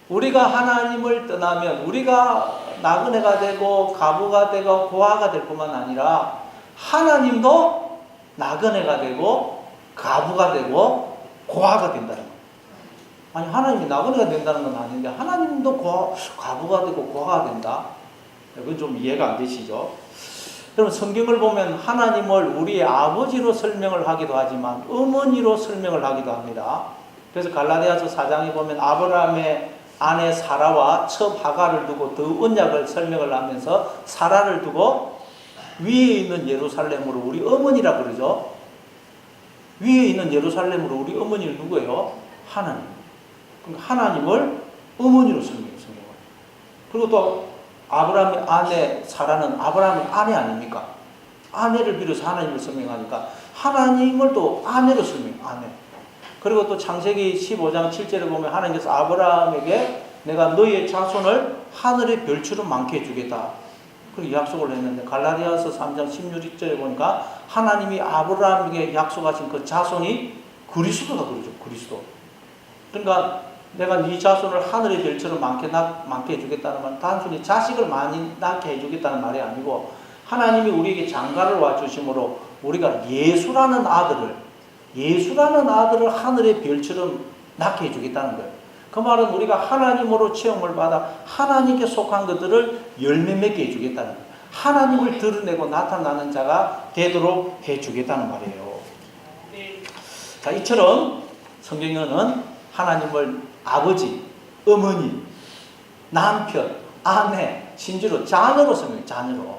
우리가 하나님을 떠나면 우리가 나그네가 되고 가부가 되고 고아가 될 뿐만 아니라 하나님도 나그네가 되고 가부가 되고 고아가 된다는 거예요. 아니, 하나님이 나그네가 된다는 건 아닌데 하나님도 가부가 되고 고아가 된다? 그건 좀 이해가 안 되시죠? 여러분, 성경을 보면 하나님을 우리의 아버지로 설명을 하기도 하지만 어머니로 설명을 하기도 합니다. 그래서 갈라디아서 4장에 보면 아브라함의 아내 사라와 첩 하가를 두고 더 언약을 설명을 하면서 사라를 두고 위에 있는 예루살렘으로 우리 어머니라 그러죠. 위에 있는 예루살렘으로 우리 어머니는 누구예요? 하나님. 그러니까 하나님을 어머니로 설명해요. 그리고 또 아브라함의 아내 사라는 아브라함의 아내 아닙니까? 아내를 빌어서 하나님을 설명하니까 하나님을 또 아내로 설명해요. 아내. 그리고 또 창세기 15장 7절에 보면 하나님께서 아브라함에게 내가 너의 자손을 하늘의 별처럼 많게 해주겠다. 그리고 약속을 했는데 갈라디아서 3장 16절에 보니까 하나님이 아브라함에게 약속하신 그 자손이 그리스도다 그러죠. 그리스도. 그러니까 내가 네 자손을 하늘의 별처럼 많게 해주겠다는 말은 단순히 자식을 많이 낳게 해주겠다는 말이 아니고 하나님이 우리에게 장가를 와주심으로 우리가 예수라는 아들을 하늘의 별처럼 낳게 해주겠다는 거예요. 그 말은 우리가 하나님으로 체험을 받아 하나님께 속한 것들을 열매 맺게 해주겠다는 거예요. 하나님을 드러내고 나타나는 자가 되도록 해주겠다는 말이에요. 자, 이처럼 성경에는 하나님을 아버지, 어머니, 남편, 아내, 심지어 자녀로 설명해요. 자녀로.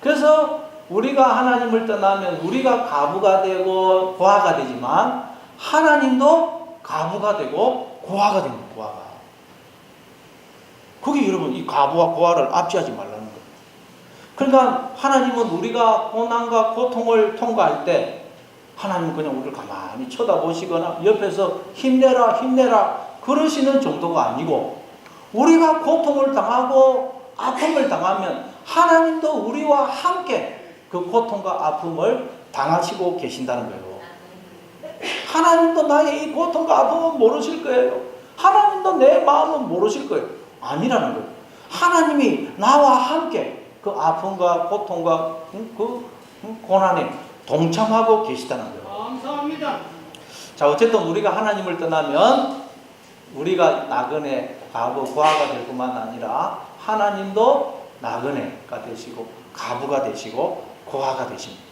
그래서 우리가 하나님을 떠나면 우리가 가부가 되고 고아가 되지만 하나님도 가부가 되고 고아가 됩니다. 고아가. 그게 여러분 이 가부와 고아를 압지하지 말라는 거예요. 그러니까 하나님은 우리가 고난과 고통을 통과할 때 하나님은 그냥 우리를 가만히 쳐다보시거나 옆에서 힘내라 그러시는 정도가 아니고 우리가 고통을 당하고 아픔을 당하면 하나님도 우리와 함께 그 고통과 아픔을 당하시고 계신다는 거예요. 하나님도 나의 이 고통과 아픔은 모르실 거예요. 하나님도 내 마음은 모르실 거예요. 아니라는 거예요. 하나님이 나와 함께 그 아픔과 고통과 그 고난에 동참하고 계시다는 거예요. 감사합니다. 자, 어쨌든 우리가 하나님을 떠나면 우리가 나그네, 가부, 고아가 될 뿐만 아니라 하나님도 나그네가 되시고 가부가 되시고 고아가 되십니다.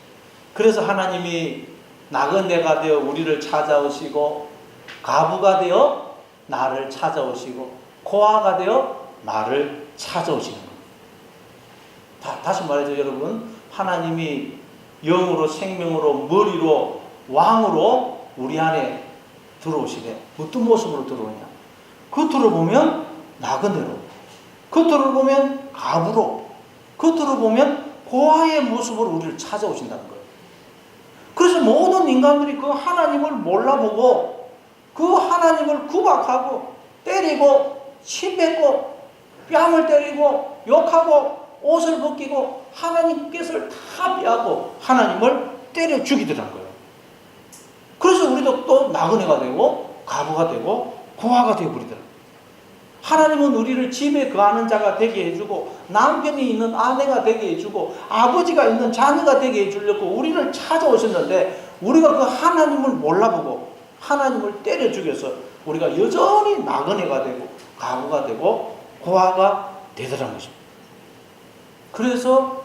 그래서 하나님이 나그네가 되어 우리를 찾아오시고 가부가 되어 나를 찾아오시고 고아가 되어 나를 찾아오시는 겁니다. 다시 말해서 여러분, 하나님이 영으로 생명으로 머리로 왕으로 우리 안에 들어오시되 어떤 모습으로 들어오냐? 겉으로 보면 나그네로, 겉으로 보면 가부로, 겉으로 보면 고아의 모습으로 우리를 찾아오신다는 거예요. 그래서 모든 인간들이 그 하나님을 몰라보고 그 하나님을 구박하고 때리고 침뱉고 뺨을 때리고 욕하고 옷을 벗기고 하나님께서 다 피하고 하나님을 때려 죽이더라는 거예요. 그래서 우리도 또 나그네가 되고 가부가 되고 고아가 되어버리더라고요. 하나님은 우리를 집에 거하는 자가 되게 해주고 남편이 있는 아내가 되게 해주고 아버지가 있는 자녀가 되게 해주려고 우리를 찾아오셨는데 우리가 그 하나님을 몰라보고 하나님을 때려 죽여서 우리가 여전히 나그네가 되고 가부가 되고 고아가 되더라는 것입니다. 그래서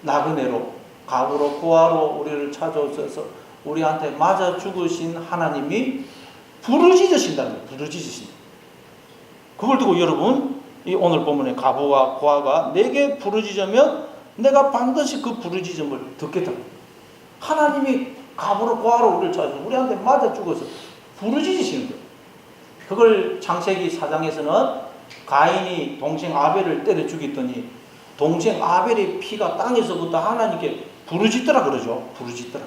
나그네로 가부로 고아로 우리를 찾아오셔서 우리한테 맞아 죽으신 하나님이 부르짖으신다는 거예요. 부르짖으신다. 그걸 두고 여러분 이 오늘 본문의 가부와 고아가 내게 부르짖으면 내가 반드시 그 부르짖음을 듣겠다. 하나님이 가부로 고아로 우리를 찾아서 우리한테 맞아 죽어서 부르짖으시는 거예요. 그걸 창세기 4장에서는 가인이 동생 아벨을 때려 죽였더니 동생 아벨의 피가 땅에서부터 하나님께 부르짖더라 그러죠. 부르짖더라.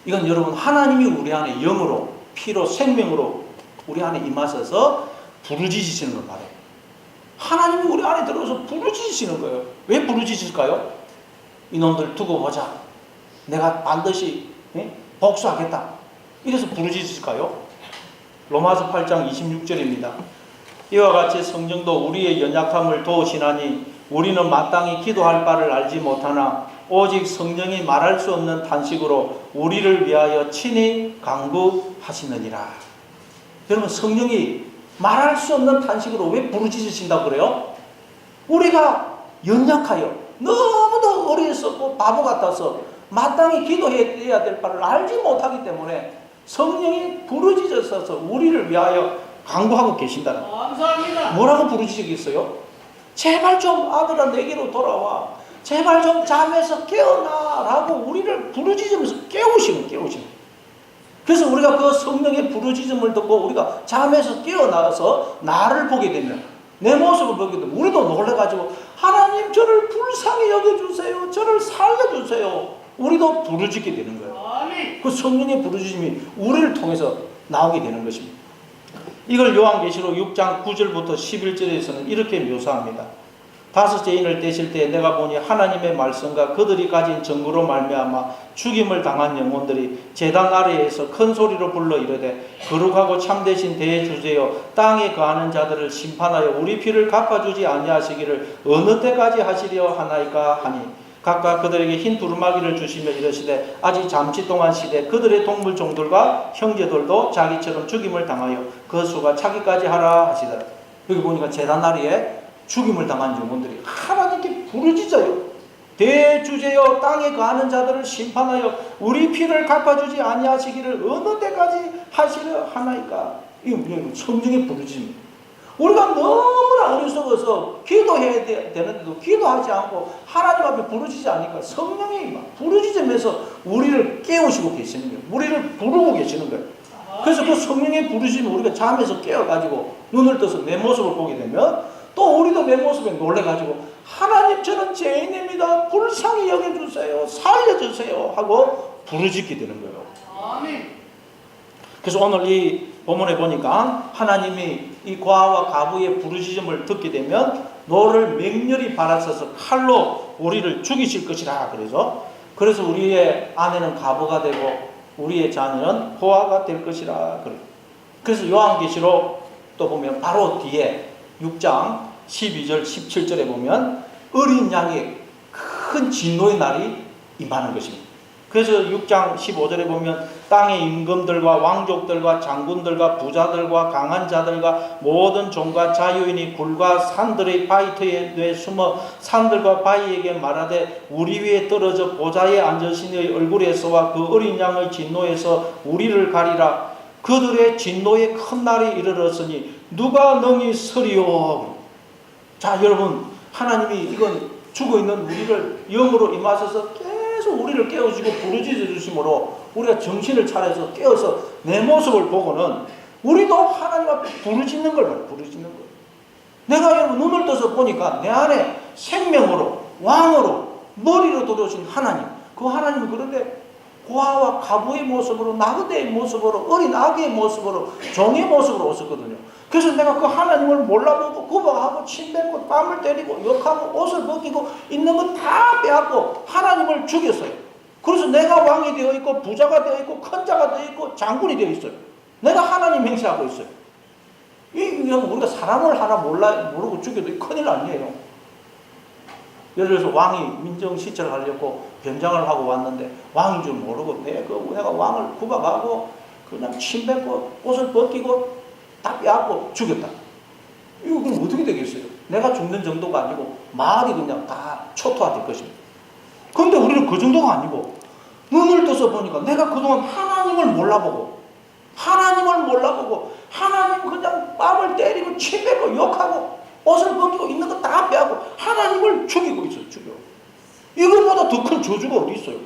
이건 여러분 하나님이 우리 안에 영으로 피로 생명으로 우리 안에 임하셔서 부르짖으시는 걸 말해요. 하나님이 우리 안에 들어서 부르짖으시는 거예요. 왜 부르짖을까요? 이놈들 두고 보자. 내가 반드시 복수하겠다. 이래서 부르짖을까요? 로마서 8장 26절입니다. 이와 같이 성령도 우리의 연약함을 도우시나니 우리는 마땅히 기도할 바를 알지 못하나 오직 성령이 말할 수 없는 탄식으로 우리를 위하여 친히 간구하시느니라. 여러분 성령이 말할 수 없는 탄식으로 왜 부르짖으신다고 그래요? 우리가 연약하여 너무도 어리석고 바보 같아서 마땅히 기도해야 될 바를 알지 못하기 때문에 성령이 부르짖으셔서 우리를 위하여 간구하고 계신다는 거예요. 감사합니다. 뭐라고 부르짖으겠어요? 제발 좀 아들아 내게로 돌아와. 제발 좀 잠에서 깨어나 라고 우리를 부르짖으면서 깨우시는. 그래서 우리가 그 성령의 부르짖음을 듣고 우리가 잠에서 깨어나서 나를 보게 되면 내 모습을 보게 되면 우리도 놀래가지고 하나님 저를 불쌍히 여겨주세요. 저를 살려주세요. 우리도 부르짖게 되는 거예요. 아멘. 그 성령의 부르짖음이 우리를 통해서 나오게 되는 것입니다. 이걸 요한계시록 6장 9절부터 11절에서는 이렇게 묘사합니다. 다섯째 인을 떼실 때 내가 보니 하나님의 말씀과 그들이 가진 증거로 말미암아 죽임을 당한 영혼들이 제단 아래에서 큰 소리로 불러 이르되 거룩하고 참되신 대주제여 땅에 거하는 자들을 심판하여 우리 피를 갚아주지 아니하시기를 어느 때까지 하시려 하나이까 하니 각각 그들에게 흰 두루마기를 주시며 이르시되 아직 잠시 동안 시되 그들의 동물 종들과 형제들도 자기처럼 죽임을 당하여 그 수가 차기까지 하라 하시더라. 여기 보니까 제단 아래에 죽임을 당한 영혼들이 하나님께 부르짖어요. 대주제여 땅에 거하는 자들을 심판하여 우리 피를 갚아주지 아니하시기를 어느 때까지 하시려 하나이까. 이건 성령의 부르짖음. 우리가 너무나 어리석어서 기도해야 되는데도 기도하지 않고 하나님 앞에 부르짖지 않으니까 성령이 부르짖으면서 우리를 깨우시고 계시는 거예요. 우리를 부르고 계시는 거예요. 그래서 그 성령의 부르짖음을 우리가 잠에서 깨어가지고 눈을 떠서 내 모습을 보게 되면 또 우리도 내 모습에 놀래가지고 하나님 저는 죄인입니다. 불쌍히 여겨주세요. 살려주세요. 하고 부르짖게 되는 거예요. 아멘. 그래서 오늘 이 본문에 보니까 하나님이 이 고아와 가부의 부르짖음을 듣게 되면 너를 맹렬히 바라서서 칼로 우리를 죽이실 것이라. 그래서 우리의 아내는 가부가 되고 우리의 자녀는 고아가 될 것이라. 그래서 요한계시록 또 보면 바로 뒤에 6장 12절 17절에 보면 어린 양의 큰 진노의 날이 임하는 것입니다. 그래서 6장 15절에 보면 땅의 임금들과 왕족들과 장군들과 부자들과 강한 자들과 모든 종과 자유인이 굴과 산들의 바위터에 숨어 산들과 바위에게 말하되 우리 위에 떨어져 보좌에 앉으신 이의 얼굴에서와 그 어린 양의 진노에서 우리를 가리라. 그들의 진노의 큰 날이 이르렀으니 누가 능히 서리오. 자 여러분 하나님이 이건 죽어있는 우리를 영으로 임하셔서 계속 우리를 깨우시고 부르짖어 주심으로 우리가 정신을 차려서 깨어서 내 모습을 보고는 우리도 하나님 앞에 부르짖는 걸 부르짖는 거예요. 내가 여러분 눈을 떠서 보니까 내 안에 생명으로 왕으로 머리로 들어오신 하나님, 그 하나님은 그런데 고아와 가부의 모습으로 나그네의 모습으로 어린 아기의 모습으로 종의 모습으로 오셨거든요. 그래서 내가 그 하나님을 몰라보고 구박하고 침뱉고 뺨을 때리고 욕하고 옷을 벗기고 있는 것 다 빼앗고 하나님을 죽였어요. 그래서 내가 왕이 되어 있고 부자가 되어 있고 큰 자가 되어 있고 장군이 되어 있어요. 내가 하나님 행세하고 있어요. 이건 우리가 사람을 하나 모르고 죽여도 큰일 아니에요. 예를 들어서 왕이 민정시찰을 하려고 변장을 하고 왔는데 왕인 줄 모르고 내가 왕을 구박하고 그냥 침뱉고 옷을 벗기고 다 빼앗고 죽였다. 이거 그럼 어떻게 되겠어요? 내가 죽는 정도가 아니고 말이 그냥 다 초토화될 것입니다. 그런데 우리는 그 정도가 아니고 눈을 떠서 보니까 내가 그동안 하나님을 몰라보고 하나님 그냥 뺨을 때리고 침뱉고 욕하고 옷을 벗기고 있는 거 다 빼고 하나님을 죽이고 있어요. 죽여. 이것보다 더 큰 저주가 어디 있어요?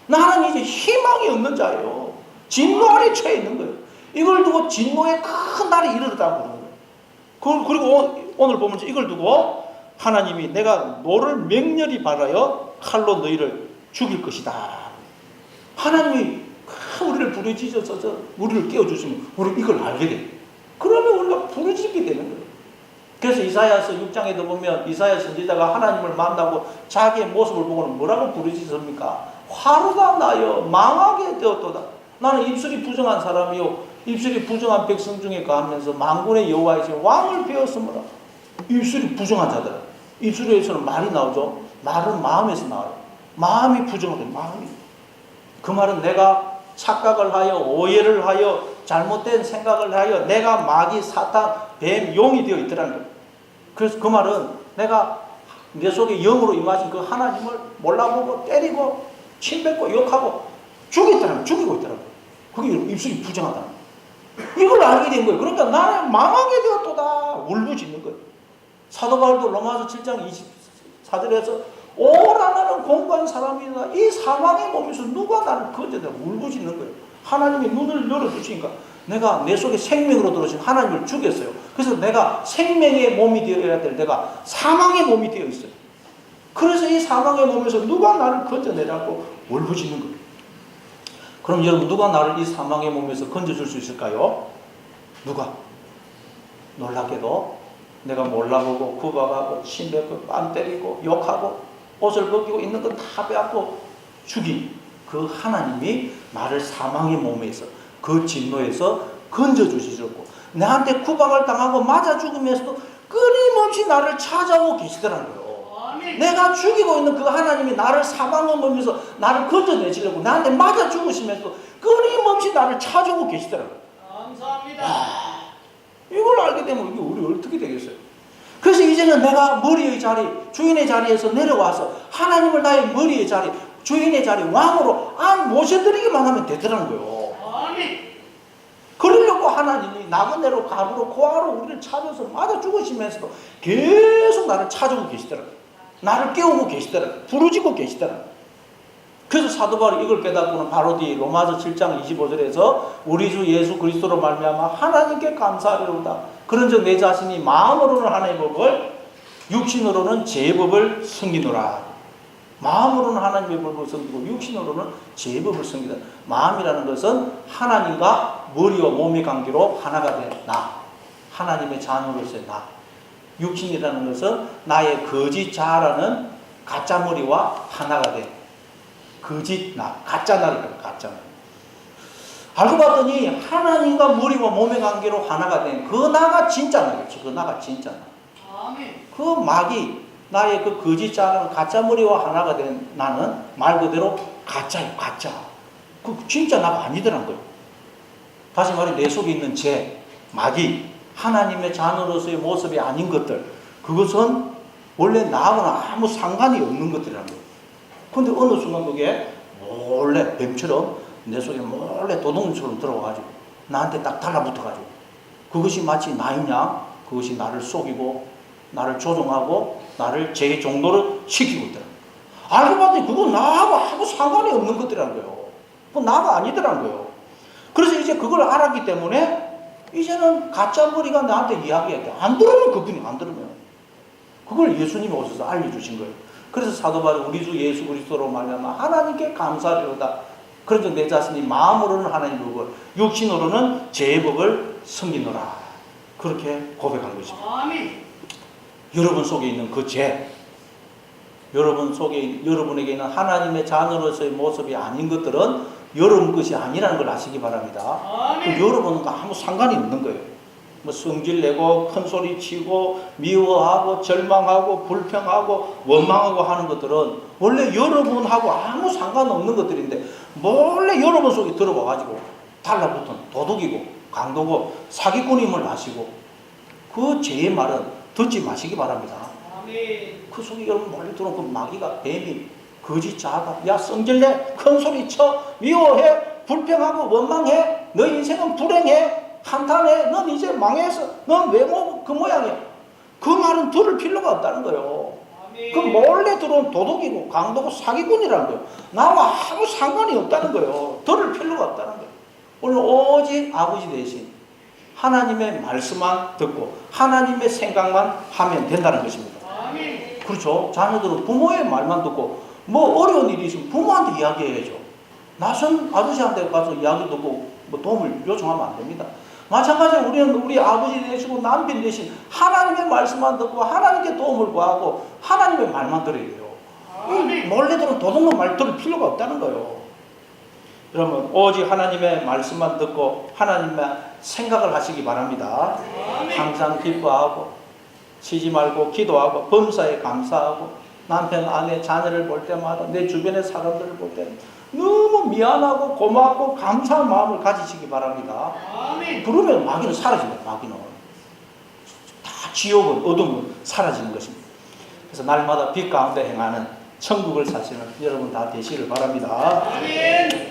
나는 이제 희망이 없는 자예요. 진노 아래 처해 있는 거예요. 이걸 두고 진노의 큰 날이 이르렀다고 그러는 거예요. 그리고 오늘 보면 이걸 두고 하나님이 내가 너를 맹렬히 바라여 칼로 너희를 죽일 것이다. 하나님이 우리를 부르짖어서 우리를 깨워주시면 우리 이걸 알게 돼요. 그러면 우리가 부르짖게 되는 거예요. 그래서 이사야서 6장에도 보면 이사야 선지자가 하나님을 만나고 자기의 모습을 보고는 뭐라고 부르짖습니까? 화로다 나여 망하게 되었도다. 나는 입술이 부정한 사람이요 입술이 부정한 백성 중에 거하면서 만군의 여호와이신 왕을 배웠으므로. 입술이 부정한 자들, 입술에서는 말이 나오죠. 말은 마음에서 나와요. 마음이 부정하대. 마음이. 그 말은 내가 착각을 하여 오해를 하여 잘못된 생각을 하여 내가 마귀 사탄 뱀 용이 되어 있더라는 거예요. 그래서 그 말은 내가 내 속에 영으로 임하신 그 하나님을 몰라보고 때리고 침뱉고 욕하고 죽이고 있더라고요. 그게 입술이 부정하다는 거예요. 이걸 알게 된 거예요. 그러니까 나는 망하게 되었도다 울부짖는 거예요. 사도 바울도 로마서 7장 24절에서 오라 나는 공부한 사람이나 이 사망의 몸에서 누가 나를 건져내라 울부짖는 거예요. 하나님이 눈을 열어주시니까 내가 내 속에 생명으로 들어오신 하나님을 죽였어요. 그래서 내가 생명의 몸이 되어야 될 내가 사망의 몸이 되어 있어요. 그래서 이 사망의 몸에서 누가 나를 건져내라고 울부짖는 거예요. 그럼 여러분 누가 나를 이 사망의 몸에서 건져줄 수 있을까요? 누가? 놀랍게도 내가 몰라보고 구박하고 침뱉고 뺨 때리고 욕하고 옷을 벗기고 있는 거 다 빼앗고 죽인 그 하나님이 나를 사망의 몸에서 그 진노에서 건져주시고 나한테 구박을 당하고 맞아 죽으면서도 끊임없이 나를 찾아오고 계시더라는 거예요. 내가 죽이고 있는 그 하나님이 나를 사망의 몸에서 나를 건져내시려고 나한테 맞아 죽으시면서도 끊임없이 나를 찾아오고 계시더라고요. 감사합니다. 이걸 알게 되면 이게 우리 어떻게 되겠어요? 그래서 이제는 내가 머리의 자리, 주인의 자리에서 내려와서 하나님을 나의 머리의 자리, 주인의 자리, 왕으로 모셔드리기만 하면 되더라는 거예요. 아멘. 그러려고 하나님이 나그네로 가부로 고아로 우리를 찾아서 맞아 죽으시면서도 계속 나를 찾아오고 계시더라고요. 나를 깨우고 계시더라고요. 부르짖고 계시더라고요. 그래서 사도 바울이 이걸 깨닫고는 바로 뒤 로마서 7장 25절에서 우리 주 예수 그리스도로 말미암아 하나님께 감사하리로다. 그런즉 내 자신이 마음으로는 하나님의 법을 육신으로는 제 법을 섬기노라. 마음으로는 하나님의 법을 섬기고 육신으로는 제 법을 섬기다. 마음이라는 것은 하나님과 머리와 몸의 관계로 하나가 된 나, 하나님의 자녀로서의 나. 육신이라는 것은 나의 거짓 자라는 가짜 머리와 하나가 된 거짓 나, 가짜 나를 가짜 나. 알고 봤더니 하나님과 머리와 몸의 관계로 하나가 된 그 나가 진짜 나겠지. 그 나가 진짜 나. 아멘. 그 마귀 나의 그 거짓 자라는 가짜 머리와 하나가 된 나는 말 그대로 가짜예요. 가짜. 그 진짜 나가 아니더란 거예요. 다시 말해 내 속에 있는 죄, 마귀, 하나님의 자녀로서의 모습이 아닌 것들, 그것은 원래 나하고는 아무 상관이 없는 것들이란 거예요. 근데 어느 순간 그게 몰래 뱀처럼 내 속에 몰래 도둑처럼 들어와가지고 나한테 딱 달라붙어가지고 그것이 마치 나인 양 그것이 나를 속이고 나를 조종하고 나를 제 종로를 시키고 있더라고요. 알고 봤더니 그건 나하고 아무 상관이 없는 것들이란 거예요. 그건 나가 아니더란 거예요. 그래서 이제 그걸 알았기 때문에 이제는 가짜 머리가 나한테 이야기해야 돼. 안 들으면 그분이 안 들으면. 그걸 예수님이 오셔서 알려주신 거예요. 그래서 사도 바울이 우리 주 예수 그리스도로 말미암아 하나님께 감사하리로다. 그런즉 내 자신이 마음으로는 하나님의 법을 육신으로는 제 법을 섬기노라. 그렇게 고백한 것입니다. 아멘. 여러분 속에 있는 그 죄, 여러분에게 있는 하나님의 자녀로서의 모습이 아닌 것들은 여러분 것이 아니라는 걸 아시기 바랍니다. 아멘. 여러분과 아무 상관이 없는 거예요. 뭐 성질 내고 큰 소리 치고 미워하고 절망하고 불평하고 원망하고 하는 것들은 원래 여러분하고 아무 상관없는 것들인데 몰래 여러분 속에 들어와 가지고 달라붙은 도둑이고 강도고 사기꾼임을 아시고 그 죄의 말은 듣지 마시기 바랍니다. 아멘. 그 속에 여러분 멀리 들어온 그 마귀가 뱀이 거짓 자다 야 성질내 큰 소리 쳐 미워해 불평하고 원망해 너 인생은 불행해 한탄해 넌 이제 망해서 넌 외모 그 모양이야 그 말은 들을 필요가 없다는 거예요. 그 몰래 들어온 도둑이고 강도고 사기꾼이라는 거예요. 나와 아무 상관이 없다는 거예요. 들을 필요가 없다는 거예요. 오늘 오직 아버지 대신 하나님의 말씀만 듣고 하나님의 생각만 하면 된다는 것입니다. 아멘. 그렇죠. 자녀들은 부모의 말만 듣고 뭐 어려운 일이 있으면 부모한테 이야기해야죠. 낯선 아저씨한테 가서 이야기 듣고 뭐 도움을 요청하면 안 됩니다. 마찬가지로 우리는 우리 아버지 되시고 남편 대신 하나님의 말씀만 듣고 하나님께 도움을 구하고 하나님의 말만 들어야 돼요. 몰래 들은 도둑놈 말 들을 필요가 없다는 거예요. 여러분 오직 하나님의 말씀만 듣고 하나님의 생각을 하시기 바랍니다. 항상 기뻐하고 쉬지 말고 기도하고 범사에 감사하고 남편, 아내, 자녀를 볼 때마다 내 주변의 사람들을 볼 때는 너무 미안하고 고맙고 감사한 마음을 가지시기 바랍니다. 그러면 마귀는 사라집니다. 마귀는 다 지옥은 어둠은 사라지는 것입니다. 그래서 날마다 빛 가운데 행하는 천국을 사시는 여러분 다 되시길 바랍니다. 아멘.